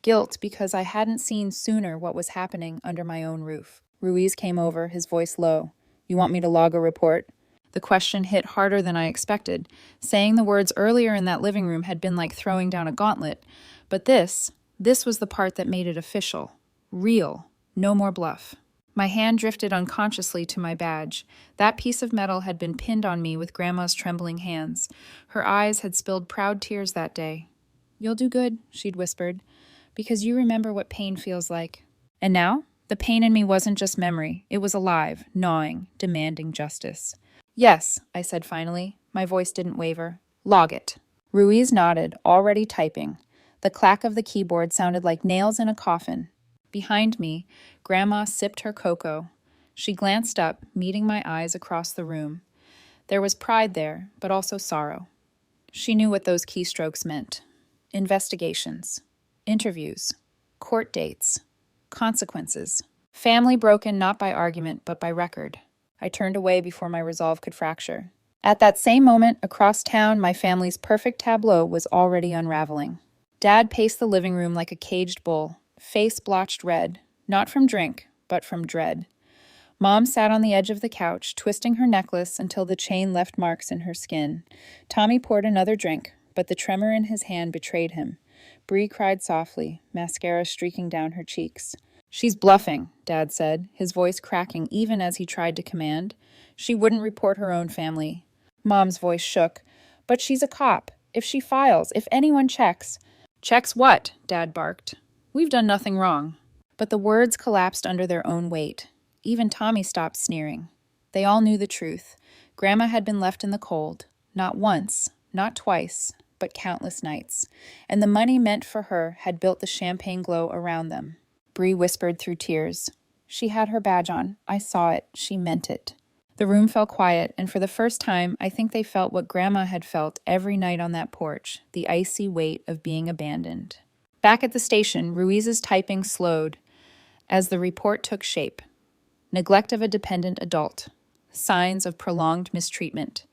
[SPEAKER 1] Guilt because I hadn't seen sooner what was happening under my own roof. Ruiz came over, his voice low. You want me to log a report? The question hit harder than I expected. Saying the words earlier in that living room had been like throwing down a gauntlet. But this was the part that made it official. Real. No more bluff. My hand drifted unconsciously to my badge. That piece of metal had been pinned on me with Grandma's trembling hands. Her eyes had spilled proud tears that day. You'll do good, she'd whispered, because you remember what pain feels like. And now, the pain in me wasn't just memory. It was alive, gnawing, demanding justice. Yes, I said finally. My voice didn't waver. Log it. Ruiz nodded, already typing. The clack of the keyboard sounded like nails in a coffin. Behind me, Grandma sipped her cocoa. She glanced up, meeting my eyes across the room. There was pride there, but also sorrow. She knew what those keystrokes meant. Investigations. Interviews. Court dates. Consequences. Family broken not by argument, but by record. I turned away before my resolve could fracture. At that same moment, across town, my family's perfect tableau was already unraveling. Dad paced the living room like a caged bull, face blotched red, not from drink, but from dread. Mom sat on the edge of the couch, twisting her necklace until the chain left marks in her skin. Tommy poured another drink, but the tremor in his hand betrayed him. Bree cried softly, mascara streaking down her cheeks. She's bluffing, Dad said, his voice cracking even as he tried to command. She wouldn't report her own family. Mom's voice shook. But she's a cop. If she files, if anyone checks. Checks what? Dad barked. We've done nothing wrong. But the words collapsed under their own weight. Even Tommy stopped sneering. They all knew the truth. Grandma had been left in the cold. Not once, not twice, but countless nights. And the money meant for her had built the champagne glow around them. Bree whispered through tears. She had her badge on. I saw it. She meant it. The room fell quiet, and for the first time, I think they felt what Grandma had felt every night on that porch, the icy weight of being abandoned. Back at the station, Ruiz's typing slowed as the report took shape. Neglect of a dependent adult. Signs of prolonged mistreatment.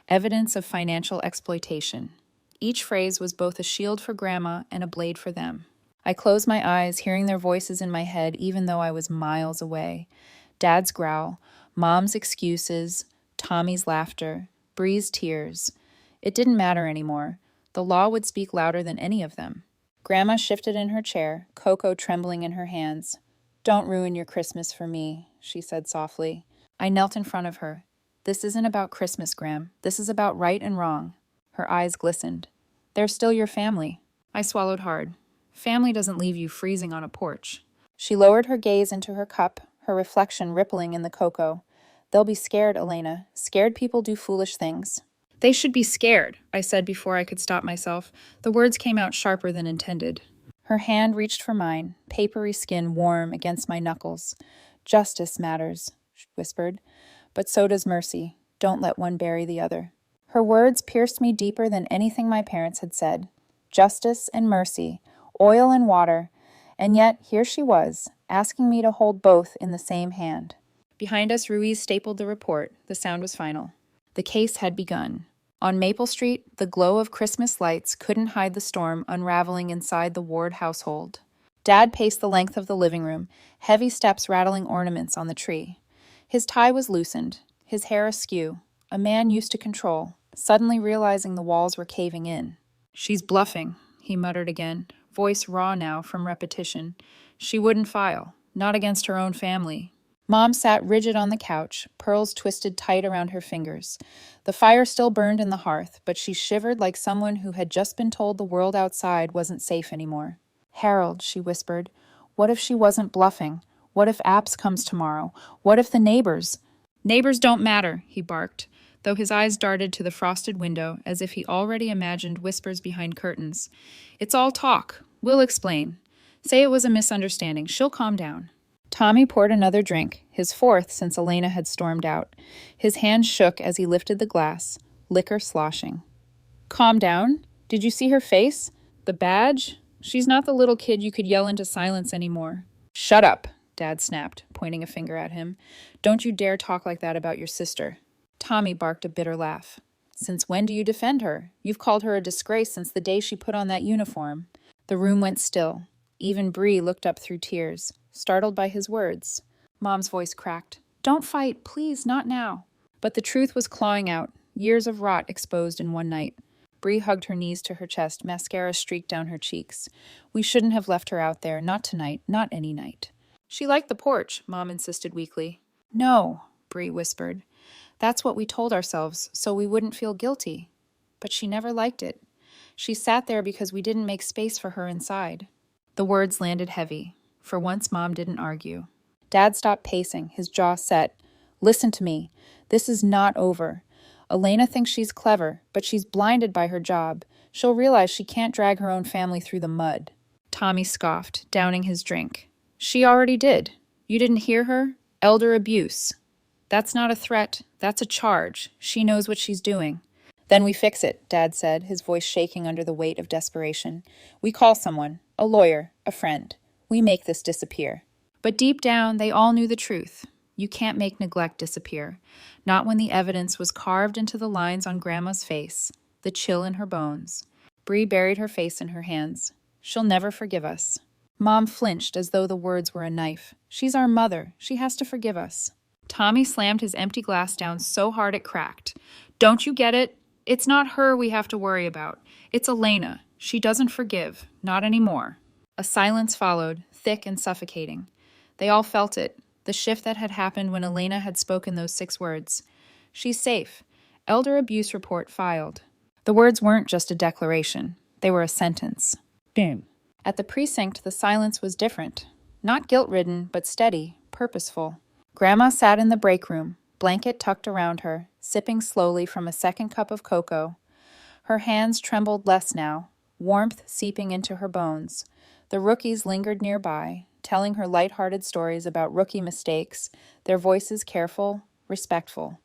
[SPEAKER 1] Evidence of financial exploitation. Each phrase was both a shield for Grandma and a blade for them. I closed my eyes, hearing their voices in my head even though I was miles away. Dad's growl, Mom's excuses, Tommy's laughter, Bree's tears. It didn't matter anymore. The law would speak louder than any of them. Grandma shifted in her chair, cocoa trembling in her hands. Don't ruin your Christmas for me, she said softly. I knelt in front of her. This isn't about Christmas, Gram. This is about right and wrong. Her eyes glistened. They're still your family. I swallowed hard. Family doesn't leave you freezing on a porch. She lowered her gaze into her cup, her reflection rippling in the cocoa. They'll be scared, Elena. Scared people do foolish things. They should be scared, I said before I could stop myself. The words came out sharper than intended. Her hand reached for mine, papery skin warm against my knuckles. Justice matters, she whispered. But so does mercy. Don't let one bury the other. Her words pierced me deeper than anything my parents had said. Justice and mercy, oil and water, and yet here she was, asking me to hold both in the same hand. Behind us, Ruiz stapled the report. The sound was final. The case had begun. On Maple Street, the glow of Christmas lights couldn't hide the storm unraveling inside the Ward household. Dad paced the length of the living room, heavy steps rattling ornaments on the tree. His tie was loosened, his hair askew, a man used to control, suddenly realizing the walls were caving in. She's bluffing, he muttered again, voice raw now from repetition. She wouldn't file, not against her own family. Mom sat rigid on the couch, pearls twisted tight around her fingers. The fire still burned in the hearth, but she shivered like someone who had just been told the world outside wasn't safe anymore. Harold, she whispered, what if she wasn't bluffing? What if Apps comes tomorrow? What if the neighbors? Neighbors don't matter, he barked, though his eyes darted to the frosted window as if he already imagined whispers behind curtains. It's all talk. We'll explain. Say it was a misunderstanding. She'll calm down. Tommy poured another drink, his fourth since Elena had stormed out. His hand shook as he lifted the glass, liquor sloshing. Calm down? Did you see her face? The badge? She's not the little kid you could yell into silence anymore. Shut up, Dad snapped, pointing a finger at him. Don't you dare talk like that about your sister. Tommy barked a bitter laugh. Since when do you defend her? You've called her a disgrace since the day she put on that uniform. The room went still. Even Bree looked up through tears, startled by his words. Mom's voice cracked. Don't fight, please, not now. But the truth was clawing out, years of rot exposed in one night. Bree hugged her knees to her chest, mascara streaked down her cheeks. We shouldn't have left her out there, not tonight, not any night. She liked the porch, Mom insisted weakly. No, Bree whispered. That's what we told ourselves, so we wouldn't feel guilty. But she never liked it. She sat there because we didn't make space for her inside. The words landed heavy. For once, Mom didn't argue. Dad stopped pacing, his jaw set. Listen to me. This is not over. Elena thinks she's clever, but she's blinded by her job. She'll realize she can't drag her own family through the mud. Tommy scoffed, downing his drink. She already did. You didn't hear her? Elder abuse. That's not a threat. That's a charge. She knows what she's doing. Then we fix it, Dad said, his voice shaking under the weight of desperation. We call someone, a lawyer, a friend. We make this disappear. But deep down, they all knew the truth. You can't make neglect disappear. Not when the evidence was carved into the lines on Grandma's face, the chill in her bones. Bree buried her face in her hands. She'll never forgive us. Mom flinched as though the words were a knife. She's our mother. She has to forgive us. Tommy slammed his empty glass down so hard it cracked. Don't you get it? It's not her we have to worry about. It's Elena. She doesn't forgive. Not anymore. A silence followed, thick and suffocating. They all felt it, the shift that had happened when Elena had spoken those 6 words. She's safe. Elder abuse report filed. The words weren't just a declaration. They were a sentence. Boom. At the precinct, the silence was different. Not guilt-ridden, but steady, purposeful. Grandma sat in the break room, blanket tucked around her, sipping slowly from a second cup of cocoa. Her hands trembled less now, warmth seeping into her bones. The rookies lingered nearby, telling her light-hearted stories about rookie mistakes, their voices careful, respectful.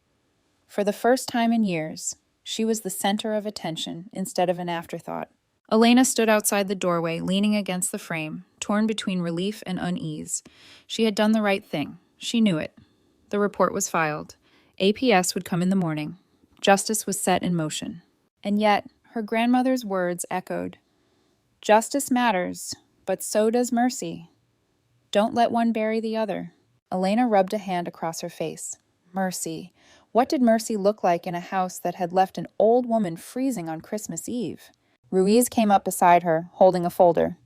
[SPEAKER 1] For the first time in years, she was the center of attention instead of an afterthought. Elena stood outside the doorway, leaning against the frame, torn between relief and unease. She had done the right thing. She knew it. The report was filed. APS would come in the morning. Justice was set in motion. And yet, her grandmother's words echoed. Justice matters, but so does mercy. Don't let one bury the other. Elena rubbed a hand across her face. Mercy. What did mercy look like in a house that had left an old woman freezing on Christmas Eve? Ruiz came up beside her, holding a folder.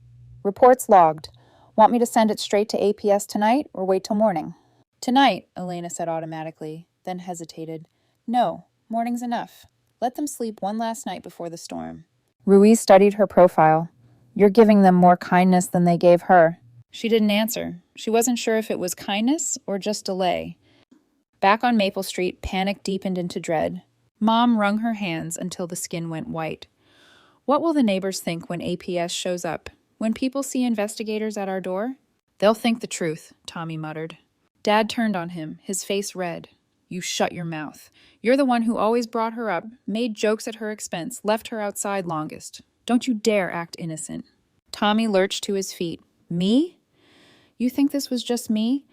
[SPEAKER 1] Reports logged. Want me to send it straight to APS tonight or wait till morning? Tonight, Elena said automatically, then hesitated. No, morning's enough. Let them sleep one last night before the storm. Ruiz studied her profile. You're giving them more kindness than they gave her. She didn't answer. She wasn't sure if it was kindness or just delay. Back on Maple Street, panic deepened into dread. Mom wrung her hands until the skin went white. What will the neighbors think when APS shows up? When people see investigators at our door? They'll think the truth, Tommy muttered. Dad turned on him, his face red. You shut your mouth. You're the one who always brought her up, made jokes at her expense, left her outside longest. Don't you dare act innocent. Tommy lurched to his feet. Me? You think this was just me?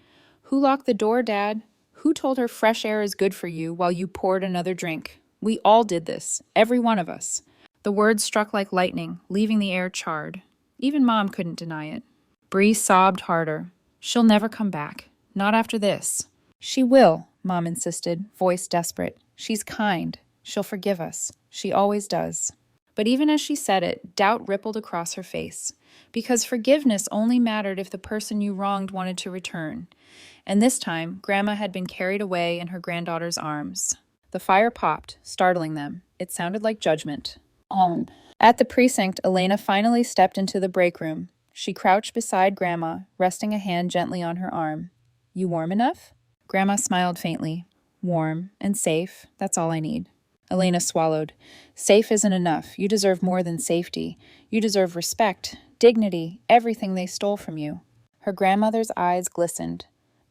[SPEAKER 1] Who locked the door, Dad? Who told her fresh air is good for you while you poured another drink? We all did this, every one of us. The words struck like lightning, leaving the air charred. Even Mom couldn't deny it. Bree sobbed harder. She'll never come back. Not after this. She will, Mom insisted, voice desperate. She's kind. She'll forgive us. She always does. But even as she said it, doubt rippled across her face. Because forgiveness only mattered if the person you wronged wanted to return. And this time, Grandma had been carried away in her granddaughter's arms. The fire popped, startling them. It sounded like judgment. At the precinct, Elena finally stepped into the break room. She crouched beside Grandma, resting a hand gently on her arm. You warm enough? Grandma smiled faintly. Warm and safe, that's all I need. Elena swallowed. Safe isn't enough. You deserve more than safety. You deserve respect, dignity, everything they stole from you. Her grandmother's eyes glistened.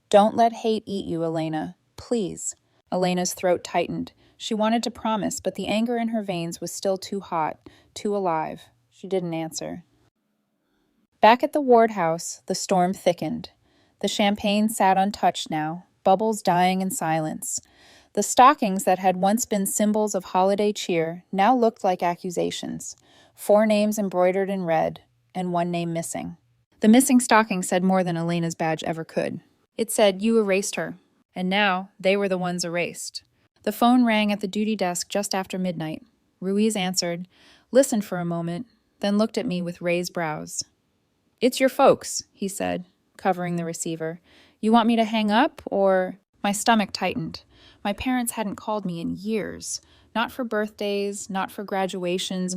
[SPEAKER 1] Don't let hate eat you, Elena. Please. Elena's throat tightened. She wanted to promise, but the anger in her veins was still too hot, too alive. She didn't answer. Back at the Ward house, the storm thickened. The champagne sat untouched now, bubbles dying in silence. The stockings that had once been symbols of holiday cheer now looked like accusations. 4 names embroidered in red, and 1 name missing. The missing stocking said more than Elena's badge ever could. It said, you erased her. And now, they were the ones erased. The phone rang at the duty desk just after midnight. Ruiz answered, listened for a moment, then looked at me with raised brows. It's your folks, he said, covering the receiver. You want me to hang up, or... My stomach tightened. My parents hadn't called me in years. Not for birthdays, not for graduations,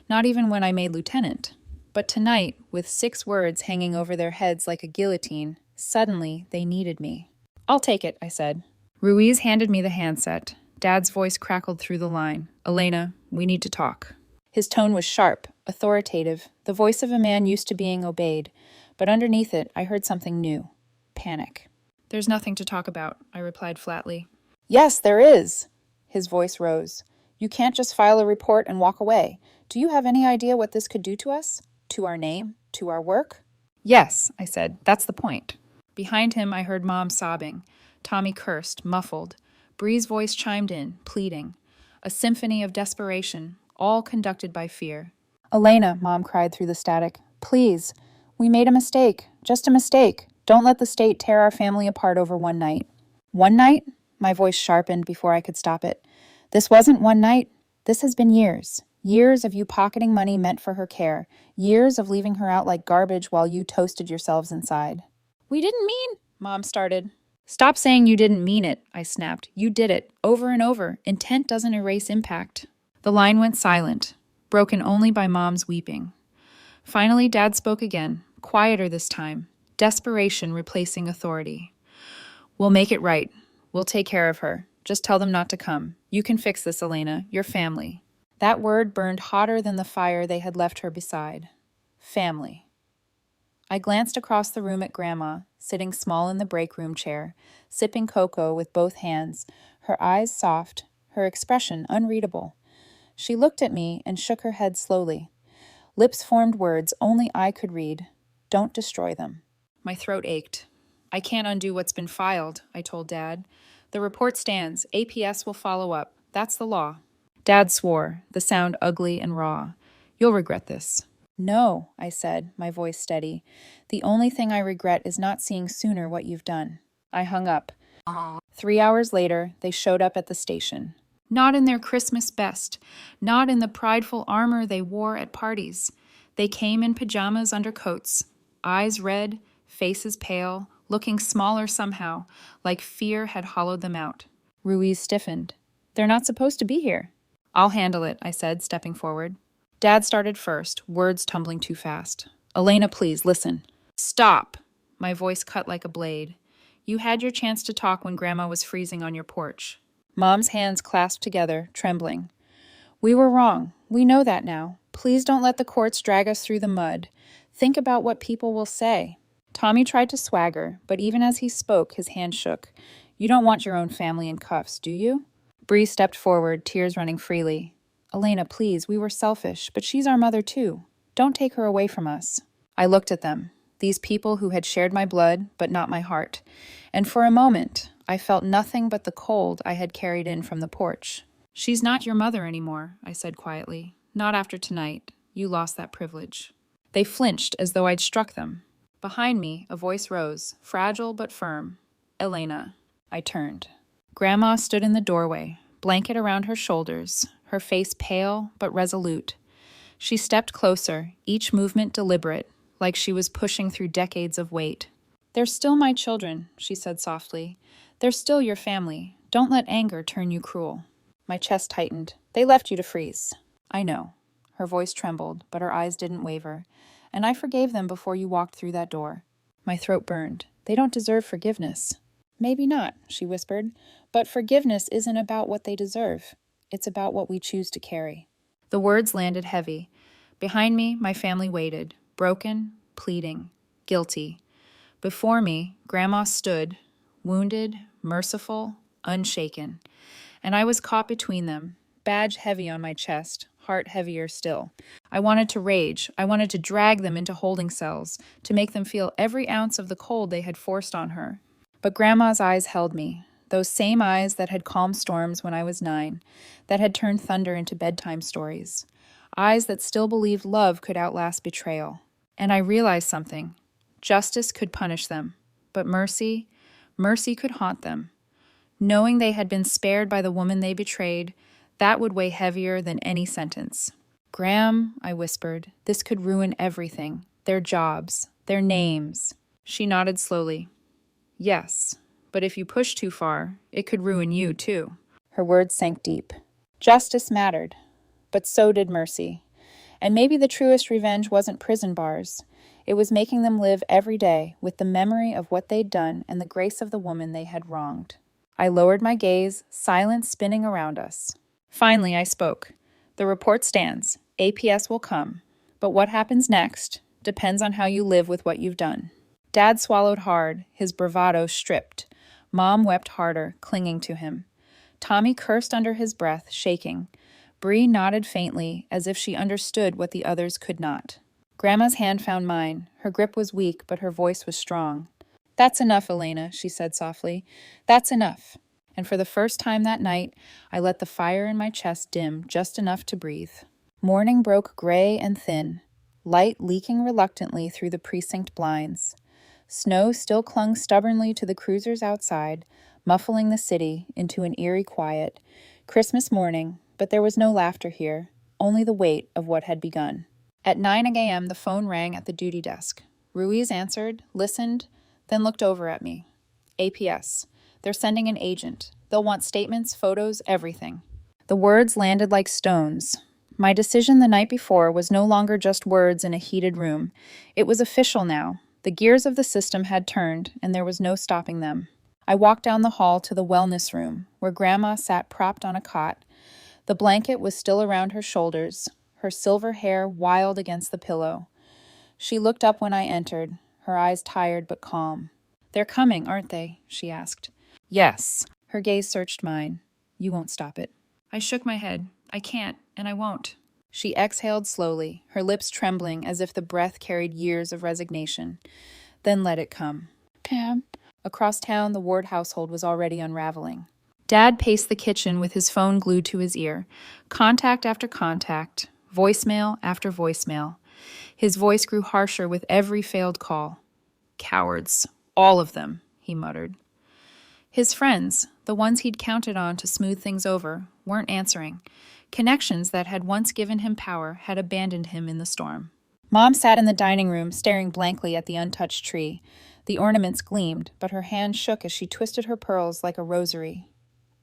[SPEAKER 1] not even when I made lieutenant. But tonight, with 6 words hanging over their heads like a guillotine, suddenly they needed me. I'll take it, I said. Ruiz handed me the handset. Dad's voice crackled through the line. Elena, we need to talk. His tone was sharp, authoritative, the voice of a man used to being obeyed. But underneath it, I heard something new. Panic. There's nothing to talk about, I replied flatly. Yes, there is. His voice rose. You can't just file a report and walk away. Do you have any idea what this could do to us? To our name? To our work? Yes, I said. That's the point. Behind him, I heard Mom sobbing. Tommy cursed, muffled. Bree's voice chimed in, pleading. A symphony of desperation, all conducted by fear. Elena, Mom cried through the static. Please. We made a mistake. Just a mistake. Don't let the state tear our family apart over one night. One night? My voice sharpened before I could stop it. This wasn't one night. This has been years. Years of you pocketing money meant for her care. Years of leaving her out like garbage while you toasted yourselves inside. We didn't mean, Mom started. Stop saying you didn't mean it, I snapped. You did it, over and over. Intent doesn't erase impact. The line went silent, broken only by Mom's weeping. Finally, Dad spoke again, quieter this time, desperation replacing authority. We'll make it right. We'll take care of her. Just tell them not to come. You can fix this, Elena. Your family. That word burned hotter than the fire they had left her beside. Family. I glanced across the room at Grandma, sitting small in the break room chair, sipping cocoa with both hands, her eyes soft, her expression unreadable. She looked at me and shook her head slowly. Lips formed words only I could read. Don't destroy them. My throat ached. I can't undo what's been filed, I told Dad. The report stands. APS will follow up. That's the law. Dad swore, the sound ugly and raw. You'll regret this. No, I said, my voice steady. The only thing I regret is not seeing sooner what you've done. I hung up. 3 hours later, they showed up at the station. Not in their Christmas best, not in the prideful armor they wore at parties. They came in pajamas under coats, eyes red, faces pale, looking smaller somehow, like fear had hollowed them out. Ruiz stiffened. They're not supposed to be here. I'll handle it, I said, stepping forward. Dad started first, words tumbling too fast. Elena, please, listen. Stop! My voice cut like a blade. You had your chance to talk when Grandma was freezing on your porch. Mom's hands clasped together, trembling. We were wrong. We know that now. Please don't let the courts drag us through the mud. Think about what people will say. Tommy tried to swagger, but even as he spoke, his hand shook. You don't want your own family in cuffs, do you? Bree stepped forward, tears running freely. Elena, please, we were selfish, but she's our mother too. Don't take her away from us. I looked at them, these people who had shared my blood, but not my heart. And for a moment, I felt nothing but the cold I had carried in from the porch. She's not your mother anymore, I said quietly. Not after tonight. You lost that privilege. They flinched as though I'd struck them. Behind me, a voice rose, fragile but firm. Elena. I turned. Grandma stood in the doorway, blanket around her shoulders, her face pale but resolute. She stepped closer, each movement deliberate, like she was pushing through decades of weight. They're still my children, she said softly. They're still your family. Don't let anger turn you cruel. My chest tightened. They left you to freeze. I know. Her voice trembled, but her eyes didn't waver. And I forgave them before you walked through that door. My throat burned. They don't deserve forgiveness. Maybe not, she whispered, but forgiveness isn't about what they deserve. It's about what we choose to carry. The words landed heavy. Behind me, my family waited, broken, pleading, guilty. Before me, Grandma stood, wounded, merciful, unshaken. And I was caught between them, badge heavy on my chest, heart heavier still. I wanted to rage. I wanted to drag them into holding cells, to make them feel every ounce of the cold they had forced on her. But Grandma's eyes held me, those same eyes that had calmed storms when I was 9, that had turned thunder into bedtime stories, eyes that still believed love could outlast betrayal. And I realized something. Justice could punish them, but mercy could haunt them. Knowing they had been spared by the woman they betrayed, that would weigh heavier than any sentence. Graham, I whispered, this could ruin everything. Their jobs, their names. She nodded slowly. Yes, but if you push too far, it could ruin you too. Her words sank deep. Justice mattered, but so did mercy. And maybe the truest revenge wasn't prison bars. It was making them live every day with the memory of what they'd done and the grace of the woman they had wronged. I lowered my gaze, silence spinning around us. Finally, I spoke. The report stands. APS will come. But what happens next depends on how you live with what you've done. Dad swallowed hard, his bravado stripped. Mom wept harder, clinging to him. Tommy cursed under his breath, shaking. Bree nodded faintly, as if she understood what the others could not. Grandma's hand found mine. Her grip was weak, but her voice was strong. That's enough, Elena, she said softly. That's enough. And for the first time that night, I let the fire in my chest dim just enough to breathe. Morning broke gray and thin, light leaking reluctantly through the precinct blinds. Snow still clung stubbornly to the cruisers outside, muffling the city into an eerie quiet. Christmas morning, but there was no laughter here, only the weight of what had begun. At 9 a.m., the phone rang at the duty desk. Ruiz answered, listened, then looked over at me. APS. They're sending an agent. They'll want statements, photos, everything. The words landed like stones. My decision the night before was no longer just words in a heated room. It was official now. The gears of the system had turned, and there was no stopping them. I walked down the hall to the wellness room, where Grandma sat propped on a cot. The blanket was still around her shoulders, her silver hair wild against the pillow. She looked up when I entered, her eyes tired but calm. "They're coming, aren't they?" she asked. "Yes." Her gaze searched mine. "You won't stop it." I shook my head. "I can't, and I won't." She exhaled slowly, her lips trembling as if the breath carried years of resignation. Then let it come. "Pam." Across town, the Ward household was already unraveling. Dad paced the kitchen with his phone glued to his ear. Contact after contact, voicemail after voicemail. His voice grew harsher with every failed call. "Cowards. All of them," he muttered. His friends, the ones he'd counted on to smooth things over, weren't answering. Connections that had once given him power had abandoned him in the storm. Mom sat in the dining room, staring blankly at the untouched tree. The ornaments gleamed, but her hand shook as she twisted her pearls like a rosary.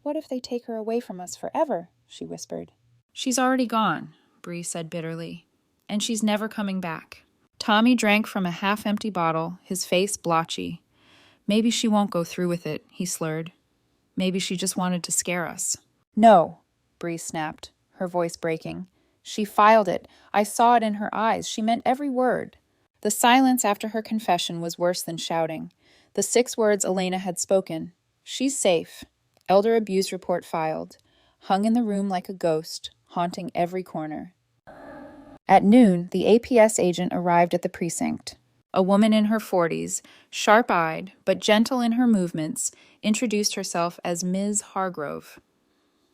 [SPEAKER 1] "What if they take her away from us forever?" she whispered. "She's already gone," Bree said bitterly. "And she's never coming back." Tommy drank from a half-empty bottle, his face blotchy. "Maybe she won't go through with it," he slurred. "Maybe she just wanted to scare us." "No," Bree snapped, her voice breaking. "She filed it. I saw it in her eyes. She meant every word." The silence after her confession was worse than shouting. The 6 words Elena had spoken. "She's safe. Elder abuse report filed." Hung in the room like a ghost, haunting every corner. At noon, the APS agent arrived at the precinct. A woman in her 40s, sharp-eyed but gentle in her movements, introduced herself as Ms. Hargrove.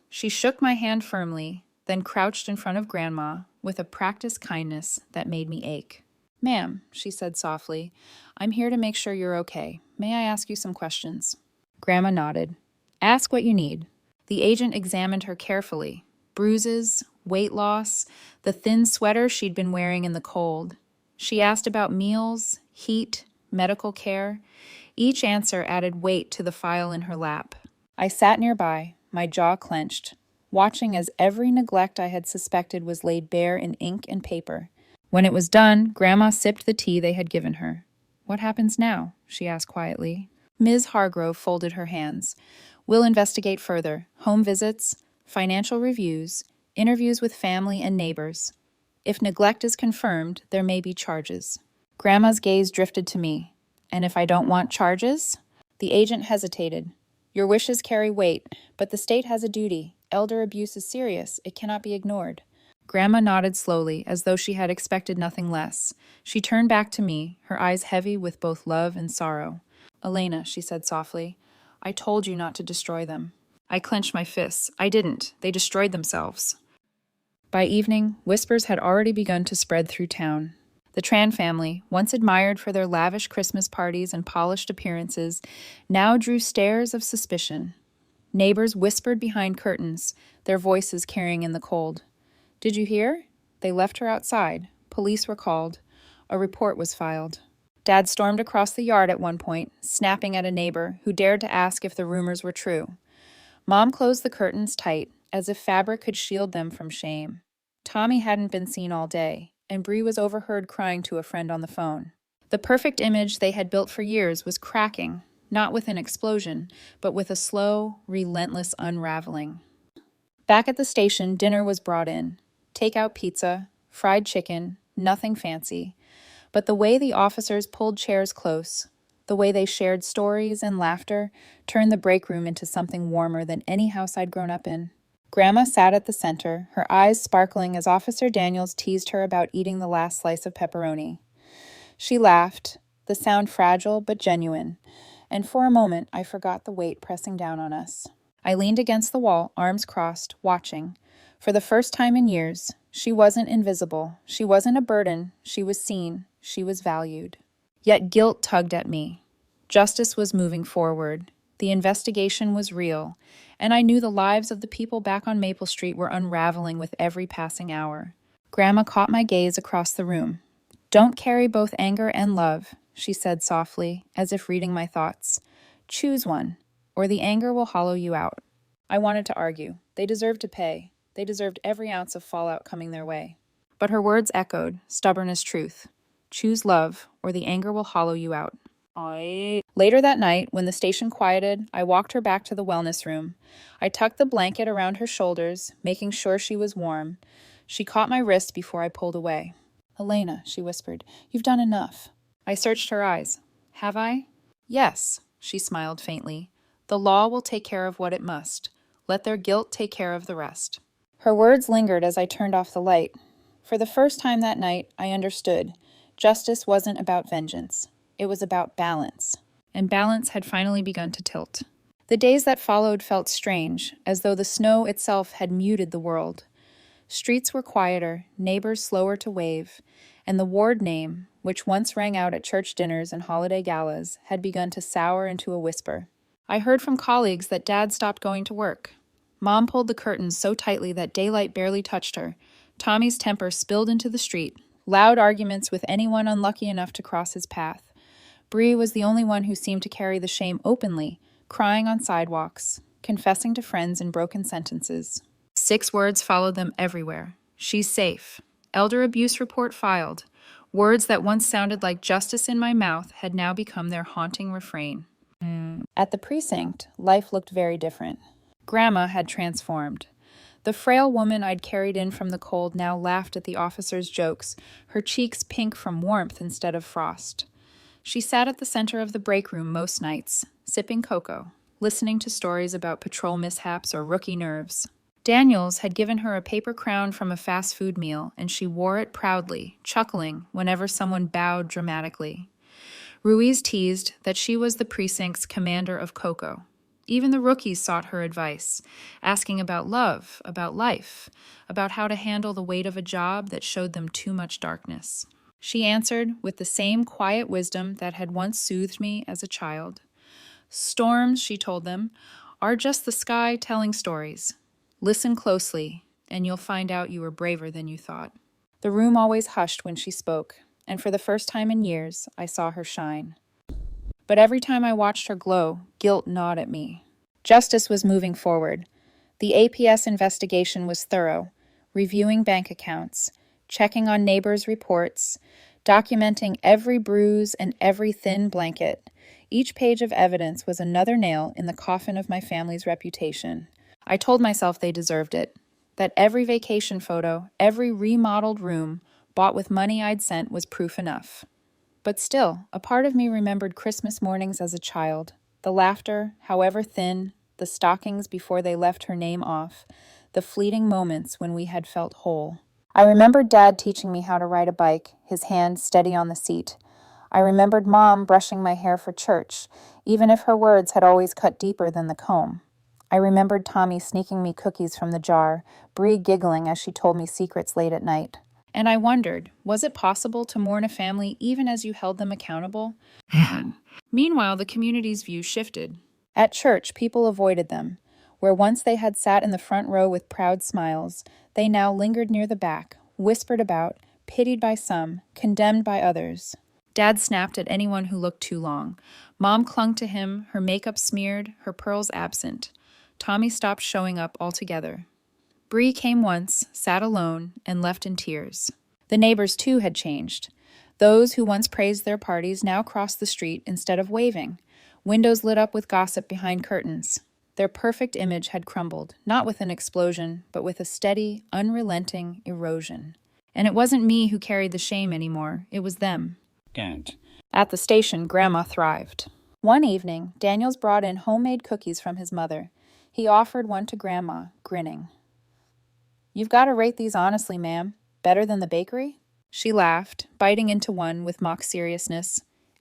[SPEAKER 1] She shook my hand firmly, then crouched in front of Grandma with a practiced kindness that made me ache. "Ma'am," she said softly, "I'm here to make sure you're okay. May I ask you some questions?" Grandma nodded. "Ask what you need." The agent examined her carefully. Bruises, weight loss, the thin sweater she'd been wearing in the cold. She asked about meals, heat, medical care. Each answer added weight to the file in her lap. I sat nearby, my jaw clenched, watching as every neglect I had suspected was laid bare in ink and paper. When it was done, Grandma sipped the tea they had given her. "What happens now?" she asked quietly. Ms. Hargrove folded her hands. "We'll investigate further. Home visits, financial reviews, interviews with family and neighbors. If neglect is confirmed, there may be charges." Grandma's gaze drifted to me. "And if I don't want charges?" The agent hesitated. "Your wishes carry weight, but the state has a duty. Elder abuse is serious. It cannot be ignored." Grandma nodded slowly, as though she had expected nothing less. She turned back to me, her eyes heavy with both love and sorrow. "Elena," she said softly, "I told you not to destroy them." I clenched my fists. "I didn't. They destroyed themselves." By evening, whispers had already begun to spread through town. The Tran family, once admired for their lavish Christmas parties and polished appearances, now drew stares of suspicion. Neighbors whispered behind curtains, their voices carrying in the cold. "Did you hear? They left her outside. Police were called. A report was filed." Dad stormed across the yard at one point, snapping at a neighbor who dared to ask if the rumors were true. Mom closed the curtains tight, as if fabric could shield them from shame. Tommy hadn't been seen all day, and Bree was overheard crying to a friend on the phone. The perfect image they had built for years was cracking, not with an explosion, but with a slow, relentless unraveling. Back at the station, dinner was brought in. Takeout pizza, fried chicken, nothing fancy. But the way the officers pulled chairs close, the way they shared stories and laughter, turned the break room into something warmer than any house I'd grown up in. Grandma sat at the center, her eyes sparkling as Officer Daniels teased her about eating the last slice of pepperoni. She laughed, the sound fragile but genuine, and for a moment I forgot the weight pressing down on us. I leaned against the wall, arms crossed, watching. For the first time in years, she wasn't invisible. She wasn't a burden. She was seen. She was valued. Yet guilt tugged at me. Justice was moving forward. The investigation was real, and I knew the lives of the people back on Maple Street were unraveling with every passing hour. Grandma caught my gaze across the room. "Don't carry both anger and love," she said softly, as if reading my thoughts. Choose one, or the anger will hollow you out. I wanted to argue. They deserved to pay. They deserved every ounce of fallout coming their way. But her words echoed, stubborn as truth. Choose love, or the anger will hollow you out. Later that night, when the station quieted, I walked her back to the wellness room. I tucked the blanket around her shoulders, making sure she was warm. She caught my wrist before I pulled away. Elena, she whispered, you've done enough. I searched her eyes. Have I? Yes, she smiled faintly. The law will take care of what it must. Let their guilt take care of the rest. Her words lingered as I turned off the light. For the first time that night, I understood. Justice wasn't about vengeance. It was about balance. And balance had finally begun to tilt. The days that followed felt strange, as though the snow itself had muted the world. Streets were quieter, neighbors slower to wave, and the Ward name, which once rang out at church dinners and holiday galas, had begun to sour into a whisper. I heard from colleagues that Dad stopped going to work. Mom pulled the curtains so tightly that daylight barely touched her. Tommy's temper spilled into the street, loud arguments with anyone unlucky enough to cross his path. Bree was the only one who seemed to carry the shame openly, crying on sidewalks, confessing to friends in broken sentences. 6 words followed them everywhere. She's safe. Elder abuse report filed. Words that once sounded like justice in my mouth had now become their haunting refrain. At the precinct, life looked very different. Grandma had transformed. The frail woman I'd carried in from the cold now laughed at the officer's jokes, her cheeks pink from warmth instead of frost. She sat at the center of the break room most nights, sipping cocoa, listening to stories about patrol mishaps or rookie nerves. Daniels had given her a paper crown from a fast food meal, and she wore it proudly, chuckling whenever someone bowed dramatically. Ruiz teased that she was the precinct's commander of cocoa. Even the rookies sought her advice, asking about love, about life, about how to handle the weight of a job that showed them too much darkness. She answered with the same quiet wisdom that had once soothed me as a child. Storms, she told them, are just the sky telling stories. Listen closely, and you'll find out you were braver than you thought. The room always hushed when she spoke, and for the first time in years, I saw her shine. But every time I watched her glow, guilt gnawed at me. Justice was moving forward. The APS investigation was thorough, reviewing bank accounts, checking on neighbors' reports, documenting every bruise and every thin blanket. Each page of evidence was another nail in the coffin of my family's reputation. I told myself they deserved it, that every vacation photo, every remodeled room, bought with money I'd sent was proof enough. But still, a part of me remembered Christmas mornings as a child, the laughter, however thin, the stockings before they left her name off, the fleeting moments when we had felt whole. I remembered Dad teaching me how to ride a bike, his hand steady on the seat. I remembered Mom brushing my hair for church, even if her words had always cut deeper than the comb. I remembered Tommy sneaking me cookies from the jar, Bree giggling as she told me secrets late at night. And I wondered, was it possible to mourn a family even as you held them accountable? Meanwhile, the community's view shifted. At church, people avoided them. Where once they had sat in the front row with proud smiles, they now lingered near the back, whispered about, pitied by some, condemned by others. Dad snapped at anyone who looked too long. Mom clung to him, her makeup smeared, her pearls absent. Tommy stopped showing up altogether. Bree came once, sat alone, and left in tears. The neighbors, too, had changed. Those who once praised their parties now crossed the street instead of waving. Windows lit up with gossip behind curtains. Their perfect image had crumbled, not with an explosion, but with a steady, unrelenting erosion. And it wasn't me who carried the shame anymore, it was them. At the station, Grandma thrived. One evening, Daniels brought in homemade cookies from his mother. He offered one to Grandma, grinning. "You've got to rate these honestly, ma'am. Better than the bakery?" She laughed, biting into one with mock seriousness.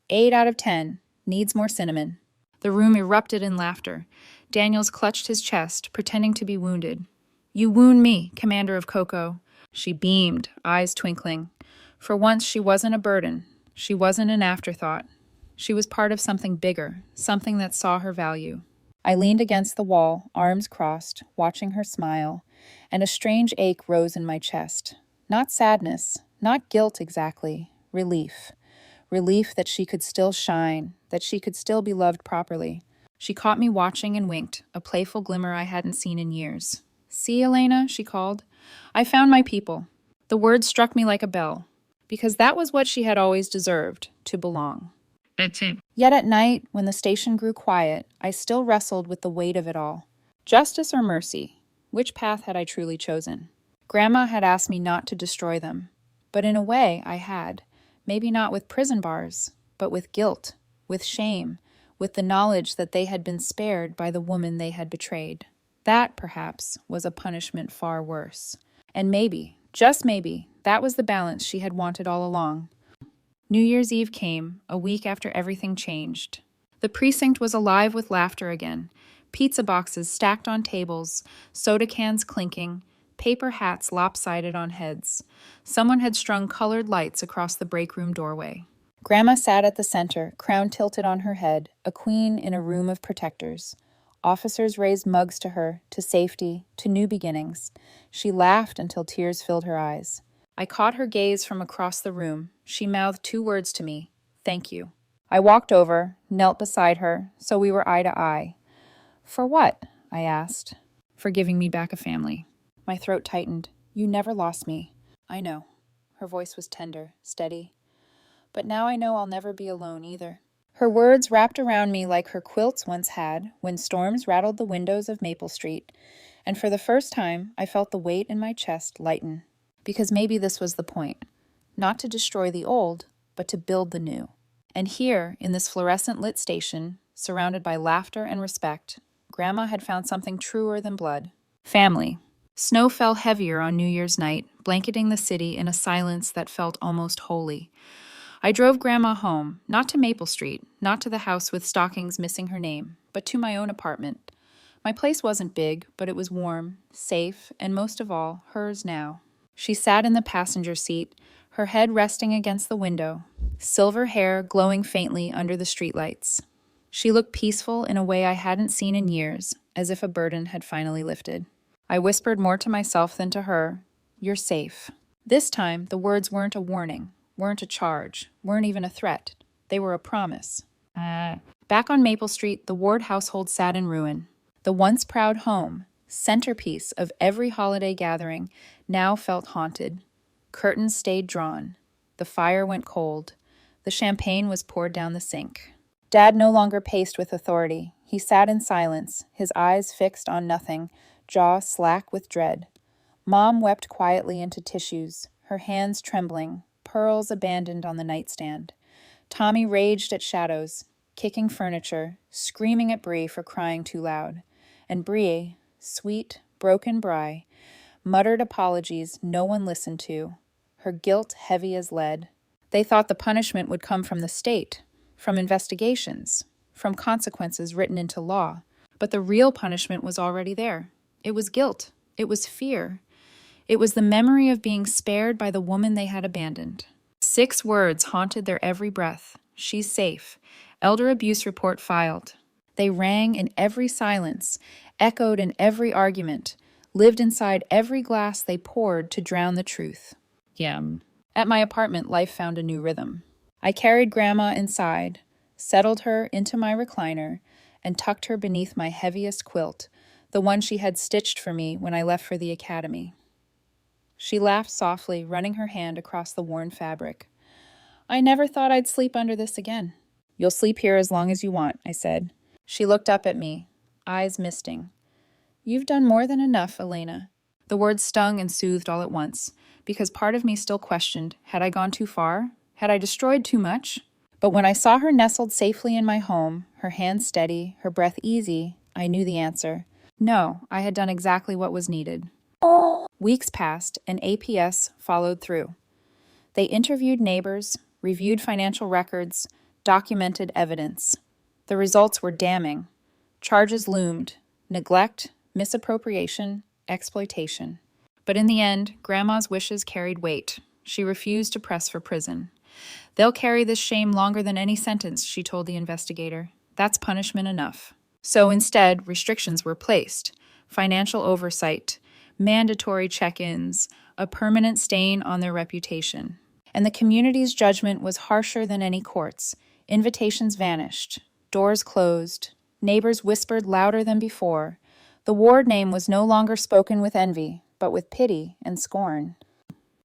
[SPEAKER 1] 8 out of 10. Needs more cinnamon. The room erupted in laughter. Daniels clutched his chest, pretending to be wounded. "You wound me, Commander of Cocoa." She beamed, eyes twinkling. For once, she wasn't a burden. She wasn't an afterthought. She was part of something bigger, something that saw her value. I leaned against the wall, arms crossed, watching her smile, and a strange ache rose in my chest. Not sadness, not guilt exactly, relief. relief that she could still shine, that she could still be loved properly. She caught me watching and winked, a playful glimmer I hadn't seen in years. "See, Elena," she called. "I found my people." The words struck me like a bell, because that was what she had always deserved, to belong.
[SPEAKER 2] That's it.
[SPEAKER 1] Yet at night, when the station grew quiet, I still wrestled with the weight of it all. Justice or mercy? Which path had I truly chosen? Grandma had asked me not to destroy them, but in a way I had. Maybe not with prison bars, but with guilt, with shame, with the knowledge that they had been spared by the woman they had betrayed. That, perhaps, was a punishment far worse. And maybe, just maybe, that was the balance she had wanted all along. New Year's Eve came, a week after everything changed. The precinct was alive with laughter again. Pizza boxes stacked on tables, soda cans clinking, paper hats lopsided on heads. Someone had strung colored lights across the break room doorway. Grandma sat at the center, crown tilted on her head, a queen in a room of protectors. Officers raised mugs to her, to safety, to new beginnings. She laughed until tears filled her eyes. I caught her gaze from across the room. She mouthed 2 words to me: "Thank you." I walked over, knelt beside her, so we were eye to eye. "For what?" I asked. "For giving me back a family." My throat tightened. "You never lost me." "I know." Her voice was tender, steady. "But now I know I'll never be alone either." Her words wrapped around me like her quilts once had when storms rattled the windows of Maple Street, and for the first time I felt the weight in my chest lighten. Because maybe this was the point. Not to destroy the old, but to build the new. And here, in this fluorescent lit station, surrounded by laughter and respect, Grandma had found something truer than blood. Family. Snow fell heavier on New Year's night, blanketing the city in a silence that felt almost holy. I drove Grandma home, not to Maple Street, not to the house with stockings missing her name, but to my own apartment. My place wasn't big, but it was warm, safe, and most of all, hers now. She sat in the passenger seat, her head resting against the window, silver hair glowing faintly under the streetlights. She looked peaceful in a way I hadn't seen in years, as if a burden had finally lifted. I whispered more to myself than to her, "You're safe." This time, the words weren't a warning, weren't a charge, weren't even a threat. They were a promise. Back on Maple Street, the Ward household sat in ruin. The once proud home, centerpiece of every holiday gathering, now felt haunted. Curtains stayed drawn. The fire went cold. The champagne was poured down the sink. Dad no longer paced with authority. He sat in silence, his eyes fixed on nothing, jaw slack with dread. Mom wept quietly into tissues, her hands trembling, pearls abandoned on the nightstand. Tommy raged at shadows, kicking furniture, screaming at Bree for crying too loud. And Bree, sweet, broken Bri, muttered apologies no one listened to, her guilt heavy as lead. They thought the punishment would come from the state, from investigations, from consequences written into law. But the real punishment was already there. It was guilt. It was fear. It was the memory of being spared by the woman they had abandoned. 6 words haunted their every breath. "She's safe. Elder abuse report filed." They rang in every silence, echoed in every argument, lived inside every glass they poured to drown the truth. At my apartment, life found a new rhythm. I carried Grandma inside, settled her into my recliner, and tucked her beneath my heaviest quilt, the one she had stitched for me when I left for the academy. She laughed softly, running her hand across the worn fabric. "I never thought I'd sleep under this again." "You'll sleep here as long as you want," I said. She looked up at me, eyes misting. "You've done more than enough, Elena." The words stung and soothed all at once, because part of me still questioned, had I gone too far? Had I destroyed too much? But when I saw her nestled safely in my home, her hands steady, her breath easy, I knew the answer. No, I had done exactly what was needed. Weeks passed, and APS followed through. They interviewed neighbors, reviewed financial records, documented evidence. The results were damning. Charges loomed: neglect, misappropriation, exploitation. But in the end, Grandma's wishes carried weight. She refused to press for prison. "They'll carry this shame longer than any sentence," she told the investigator. "That's punishment enough." So instead, restrictions were placed: financial oversight, mandatory check-ins, a permanent stain on their reputation. And the community's judgment was harsher than any court's. Invitations vanished, doors closed, neighbors whispered louder than before. The Ward name was no longer spoken with envy, but with pity and scorn.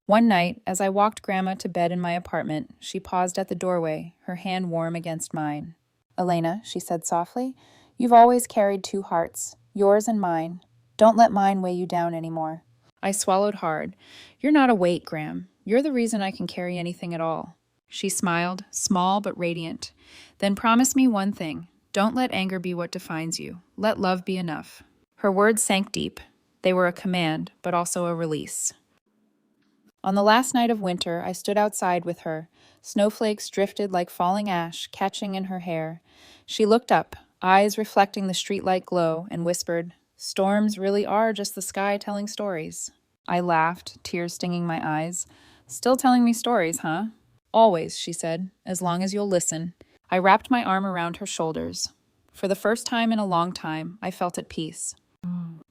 [SPEAKER 1] One night, as I walked Grandma to bed in my apartment, she paused at the doorway, her hand warm against mine. "Elena," she said softly, "you've always carried two hearts, yours and mine. Don't let mine weigh you down anymore." I swallowed hard. "You're not a weight, Gram. You're the reason I can carry anything at all." She smiled, small but radiant. "Then promise me one thing. Don't let anger be what defines you. Let love be enough." Her words sank deep. They were a command, but also a release. On the last night of winter, I stood outside with her. Snowflakes drifted like falling ash, catching in her hair. She looked up, eyes reflecting the streetlight glow, and whispered, "Storms really are just the sky telling stories." I laughed, tears stinging my eyes. "Still telling me stories, huh?" "Always," she said, "as long as you'll listen." I wrapped my arm around her shoulders. For the first time in a long time, I felt at peace.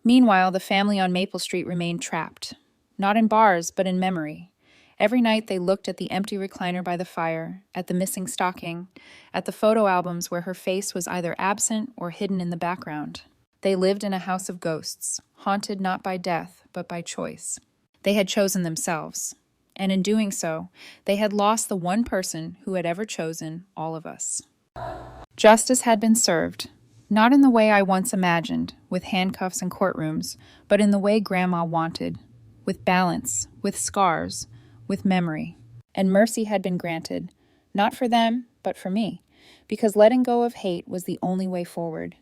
[SPEAKER 1] Meanwhile, the family on Maple Street remained trapped. Not in bars, but in memory. Every night they looked at the empty recliner by the fire, at the missing stocking, at the photo albums where her face was either absent or hidden in the background. They lived in a house of ghosts, haunted not by death, but by choice. They had chosen themselves. And in doing so, they had lost the one person who had ever chosen all of us. Justice had been served, not in the way I once imagined, with handcuffs and courtrooms, but in the way Grandma wanted, with balance, with scars, with memory. And mercy had been granted, not for them, but for me, because letting go of hate was the only way forward.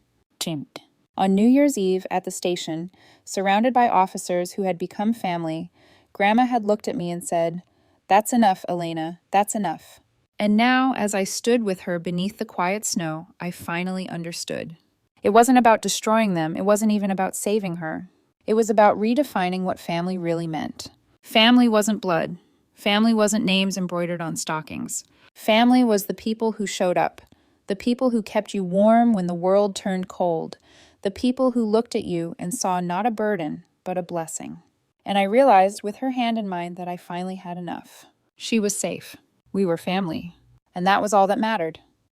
[SPEAKER 1] On New Year's Eve at the station, surrounded by officers who had become family, Grandma had looked at me and said, "That's enough, Elena, that's enough." And now, as I stood with her beneath the quiet snow, I finally understood. It wasn't about destroying them, it wasn't even about saving her. It was about redefining what family really meant. Family wasn't blood. Family wasn't names embroidered on stockings. Family was the people who showed up, the people who kept you warm when the world turned cold, the people who looked at you and saw not a burden, but a blessing. And I realized with her hand in mine that I finally had enough. She was safe. We were family. And that was all that mattered.